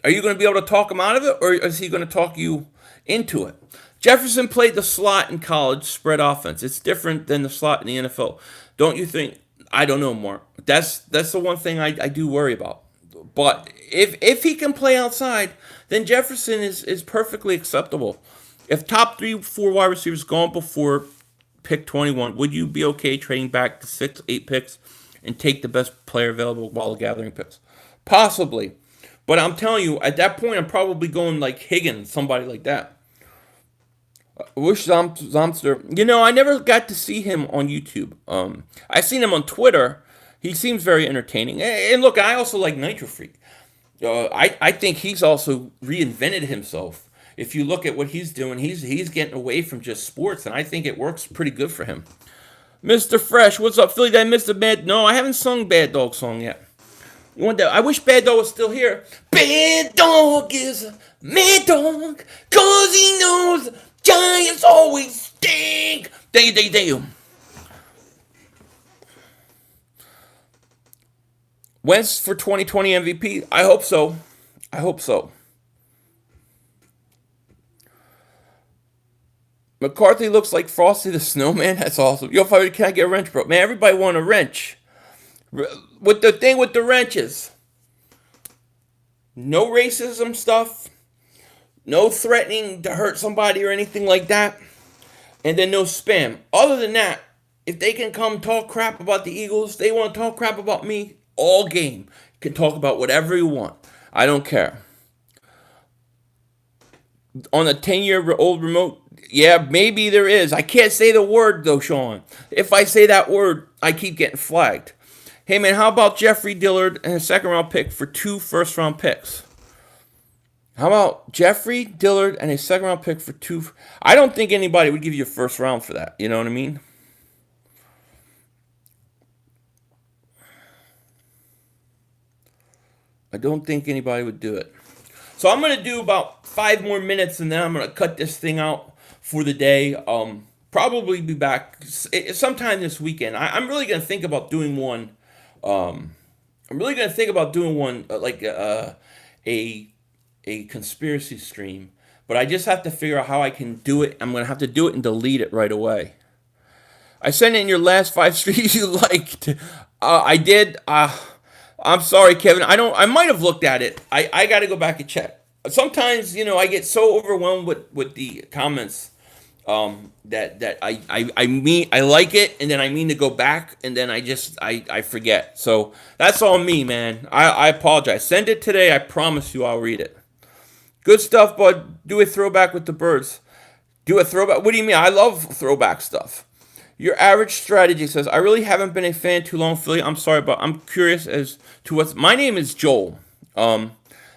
Are you going to be able to talk him out of it, or is he going to talk you into it? Jefferson played the slot in college, spread offense. It's different than the slot in the NFL. Don't you think? I don't know, Mark. That's the one thing I do worry about. But if he can play outside, then Jefferson is perfectly acceptable. If top 3, 4 wide receivers gone before pick 21, would you be okay trading back to 6, 8 picks and take the best player available while gathering picks? Possibly. But I'm telling you, at that point, I'm probably going like Higgins, somebody like that. Wish Zomster. I never got to see him on YouTube. I seen him on Twitter. He seems very entertaining. And look, I also like Nitro Freak. I think he's also reinvented himself. If you look at what he's doing, he's getting away from just sports, and I think it works pretty good for him. Mr. Fresh, what's up, Philly? Did I miss the bad? No, I haven't sung Bad Dog song yet. You want that? I wish Bad Dog was still here. Bad Dog is a mad dog, 'cause he knows Giants always stink. Thank you. Wentz for 2020 MVP? I hope so. McCarthy looks like Frosty the Snowman. That's awesome. Yo, can I get a wrench, bro? Man, everybody want a wrench. With the thing with the wrenches. No racism stuff. No threatening to hurt somebody or anything like that. And then no spam. Other than that, if they can come talk crap about the Eagles, they want to talk crap about me, all game. You can talk about whatever you want. I don't care. On a 10-year-old remote, yeah, maybe there is. I can't say the word, though, Sean. If I say that word, I keep getting flagged. Hey, man, how about Jeffrey Dillard and a second-round pick for 2 first-round picks? How about Jeffrey Dillard and a second-round pick for 2? I don't think anybody would give you a first round for that. You know what I mean? I don't think anybody would do it. So I'm going to do about 5 more minutes, and then I'm going to cut this thing out for the day. Probably be back sometime this weekend. I'm really going to think about doing one. Like a conspiracy stream. But I just have to figure out how I can do it. I'm going to have to do it and delete it right away. I sent in your last 5 streams you liked. I did. I'm sorry, Kevin. I might have looked at it. I got to go back and check. Sometimes, I get so overwhelmed with the comments that I like it, and then I mean to go back, and then I forget. So that's all me, man. I apologize. Send it today. I promise you I'll read it. Good stuff, bud. Do a throwback with the birds. Do a throwback. What do you mean? I love throwback stuff. Your average strategy says, I really haven't been a fan too long, Philly. I'm sorry, but I'm curious as to what's... My name is Joel. And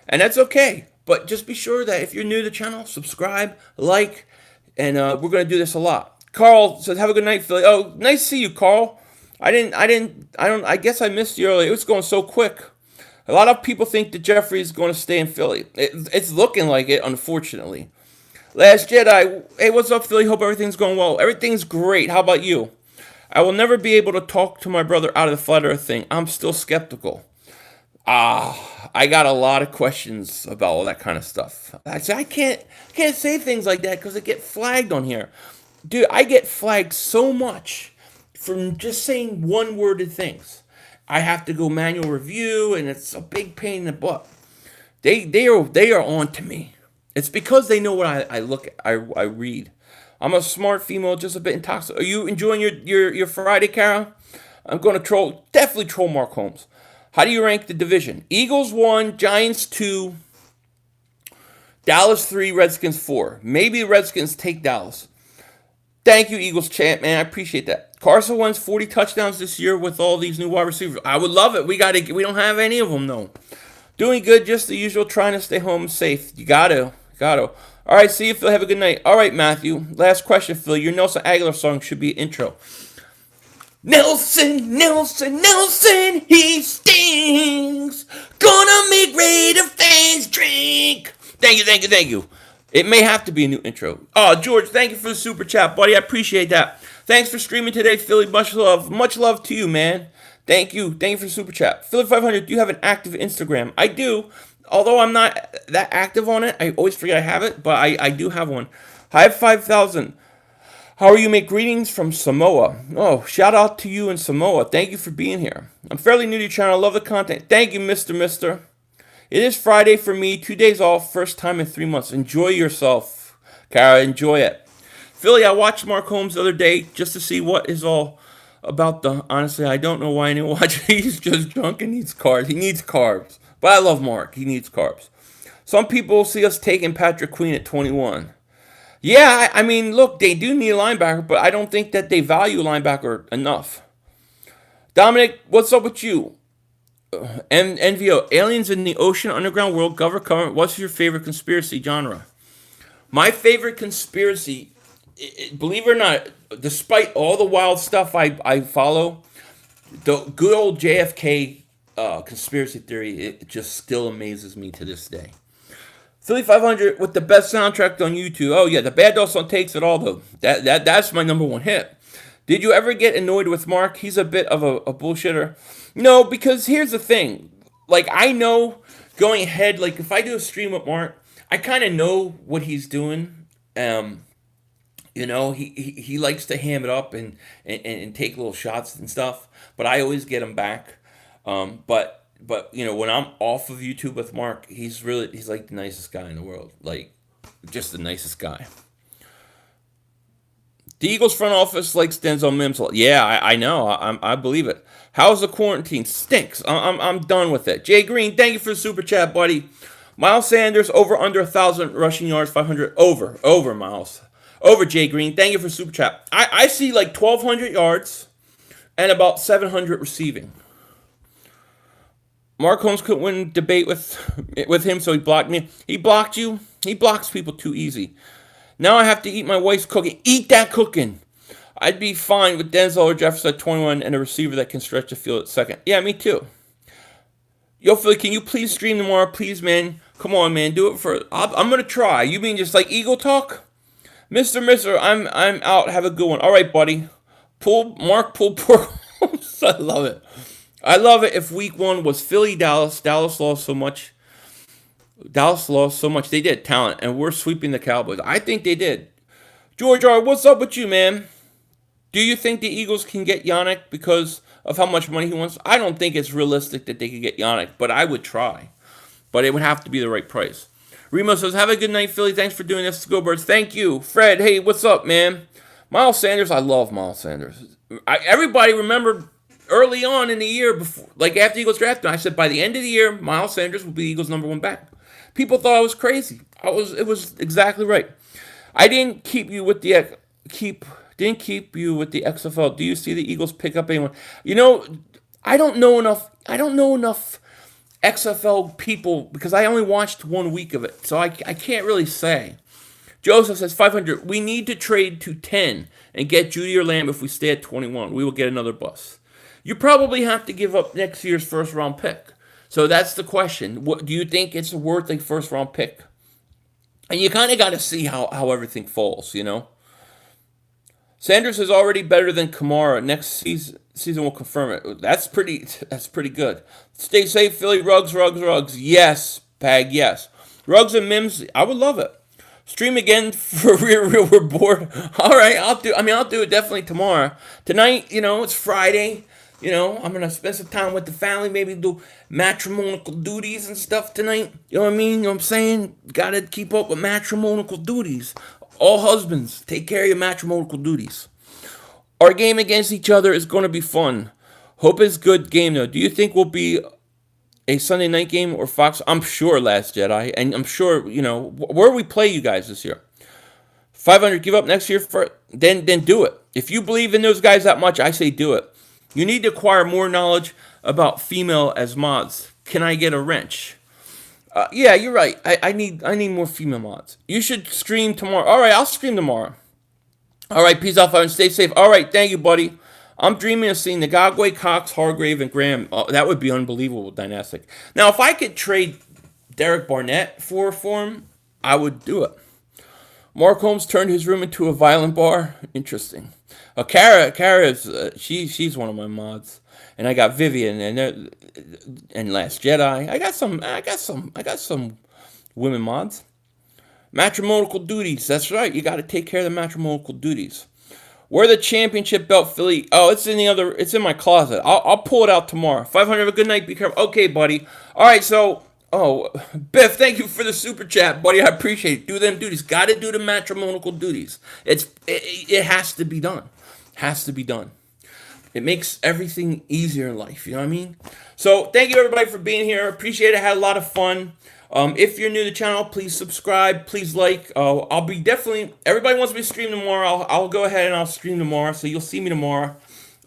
that's okay. But just be sure that if you're new to the channel, subscribe, like, and we're going to do this a lot. Carl says, have a good night, Philly. Oh, nice to see you, Carl. I guess I missed you earlier. It was going so quick. A lot of people think that Jeffrey is going to stay in Philly. It's looking like it, unfortunately. Last Jedi, hey, what's up, Philly? Hope everything's going well. Everything's great. How about you? I will never be able to talk to my brother out of the flat earth thing. I'm still skeptical. I got a lot of questions about all that kind of stuff. I can't say things like that because I get flagged on here. Dude, I get flagged so much from just saying one-worded things. I have to go manual review, and it's a big pain in the butt. They are on to me. It's because they know what I read. I'm a smart female, just a bit intoxicated. Are you enjoying your Friday, Kara? I'm going to definitely troll Mark Holmes. How do you rank the division? Eagles 1, Giants 2, Dallas 3, Redskins 4. Maybe the Redskins take Dallas. Thank you, Eagles champ, man. I appreciate that. Carson Wentz 40 touchdowns this year with all these new wide receivers. I would love it. We don't have any of them though. Doing good, just the usual. Trying to stay home safe. You gotta. All right, see you, Phil. Have a good night. All right, Matthew. Last question, Phil. Your Nelson Aguilar song should be intro. Nelson, Nelson, Nelson, he stings. Gonna make Raider fans drink. Thank you, thank you, thank you. It may have to be a new intro. Oh, George, thank you for the super chat, buddy. I appreciate that. Thanks for streaming today, Philly. Much love. Much love to you, man. Thank you. Thank you for the super chat. Philly 500, do you have an active Instagram? I do. Although I'm not that active on it, I always forget I have it, but I do have one. I have 5,000. How are you? Make greetings from Samoa. Oh, shout out to you in Samoa. Thank you for being here. I'm fairly new to your channel. I love the content. Thank you, Mr. It is Friday for me. 2 days off. First time in 3 months. Enjoy yourself, Kara. Enjoy it. Philly, I watched Mark Holmes the other day just to see what is all about the... Honestly, I don't know why I didn't watch it. He's just drunk and needs carbs. He needs carbs. But I love Mark. He needs carbs. Some people see us taking Patrick Queen at 21. Yeah, I mean, look, they do need a linebacker, but I don't think that they value a linebacker enough. Dominic, what's up with you? NVO, aliens in the ocean, underground world, government. What's your favorite conspiracy genre? My favorite conspiracy, believe it or not, despite all the wild stuff I follow, the good old JFK conspiracy theory, it just still amazes me to this day. Philly 500 with the best soundtrack on YouTube. Oh yeah, the Bad Dog song takes it all though. That's my number one hit. Did you ever get annoyed with Mark? He's a bit of a bullshitter. No, because here's the thing. Like, I know going ahead, like if I do a stream with Mark, I kind of know what he's doing. You know, he likes to ham it up and take little shots and stuff. But I always get him back. But you know, when I'm off of YouTube with Mark, he's like the nicest guy in the world. Like, just the nicest guy. The Eagles front office likes Denzel Mims. Yeah, I know. I believe it. How's the quarantine? Stinks. I'm done with it. Jay Green, thank you for the super chat, buddy. Miles Sanders over under 1,000 rushing yards, 500 over Miles. Over Jay Green. Thank you for the super chat. I see like 1,200 yards and about 700 receiving. Mark Holmes couldn't win debate with him, so he blocked me. He blocked you? He blocks people too easy. Now I have to eat my wife's cooking. Eat that cooking. I'd be fine with Denzel or Jefferson at 21 and a receiver that can stretch the field at second. Yeah, me too. Yo, Philly, can you please stream tomorrow? Please, man. Come on, man. Do it for... I'm going to try. You mean just like Eagle Talk? Mister, I'm out. Have a good one. All right, buddy. Mark pull pork. I love it. I love it if week one was Philly-Dallas. Dallas lost so much. They did. Talent. And we're sweeping the Cowboys. I think they did. George R., what's up with you, man? Do you think the Eagles can get Yannick because of how much money he wants? I don't think it's realistic that they could get Yannick, but I would try. But it would have to be the right price. Remo says, have a good night, Philly. Thanks for doing this. Go Birds. Thank you. Fred, hey, what's up, man? Miles Sanders, I love Miles Sanders. Everybody remembered early on in the year, before, like after Eagles drafted, I said by the end of the year, Miles Sanders will be Eagles' number one back. People thought I was crazy. It was exactly right. I didn't keep you with the XFL. Do you see the Eagles pick up anyone? You know, I don't know enough XFL people because I only watched 1 week of it, so I can't really say. Joseph says 500. We need to trade to 10 and get Judy or Lamb if we stay at 21. We will get another bus. You probably have to give up next year's first round pick. So that's the question. What do you think it's worth a first round pick? And you kind of got to see how everything falls, you know. Sanders is already better than Kamara. Next season will confirm it. That's pretty good. Stay safe, Philly. Rugs. Yes, Pag, yes. Rugs and Mims, I would love it. Stream again for real. We're bored. All right, I'll do it definitely tomorrow. Tonight, you know, it's Friday. You know, I'm going to spend some time with the family, maybe do matrimonial duties and stuff tonight. You know what I mean? You know what I'm saying? Got to keep up with matrimonial duties. All husbands, take care of your matrimonial duties. Our game against each other is going to be fun. Hope it's a good game, though. Do you think we'll be a Sunday night game or Fox? I'm sure, Last Jedi. And I'm sure, you know, where we play you guys this year. 500, give up next year? Then do it. If you believe in those guys that much, I say do it. You need to acquire more knowledge about female as mods. Can I get a wrench? Yeah, you're right. I need more female mods. You should stream tomorrow. All right, I'll stream tomorrow. All right, peace out, and stay safe. All right, thank you, buddy. I'm dreaming of seeing Ngagwe, Cox, Hargrave, and Graham. That would be unbelievable dynastic. Now, if I could trade Derek Barnett for him, I would do it. Mark Holmes turned his room into a violent bar. Interesting. Kara is she's one of my mods, and I got Vivian and Last Jedi. I got some women mods. Matrimonial duties. That's right. You got to take care of the matrimonial duties. Where the championship belt, Philly? Oh, it's in my closet. I'll pull it out tomorrow. 500. Have a good night. Be careful. Okay, buddy. All right. So, Biff, thank you for the super chat, buddy. I appreciate it. Do them duties. Got to do the matrimonial duties. It has to be done. Has to be done. It makes everything easier in life. You know what I mean? So, thank you everybody for being here. Appreciate it. Had a lot of fun. If you're new to the channel, please subscribe. Please like. I'll be definitely. Everybody wants me to stream tomorrow. I'll go ahead and I'll stream tomorrow. So you'll see me tomorrow.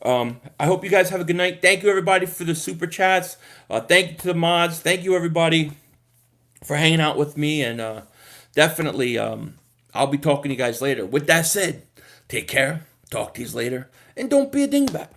I hope you guys have a good night. Thank you everybody for the super chats. Thank you to the mods. Thank you everybody for hanging out with me. And definitely, I'll be talking to you guys later. With that said, take care. Talk to you later. And don't be a dingbat.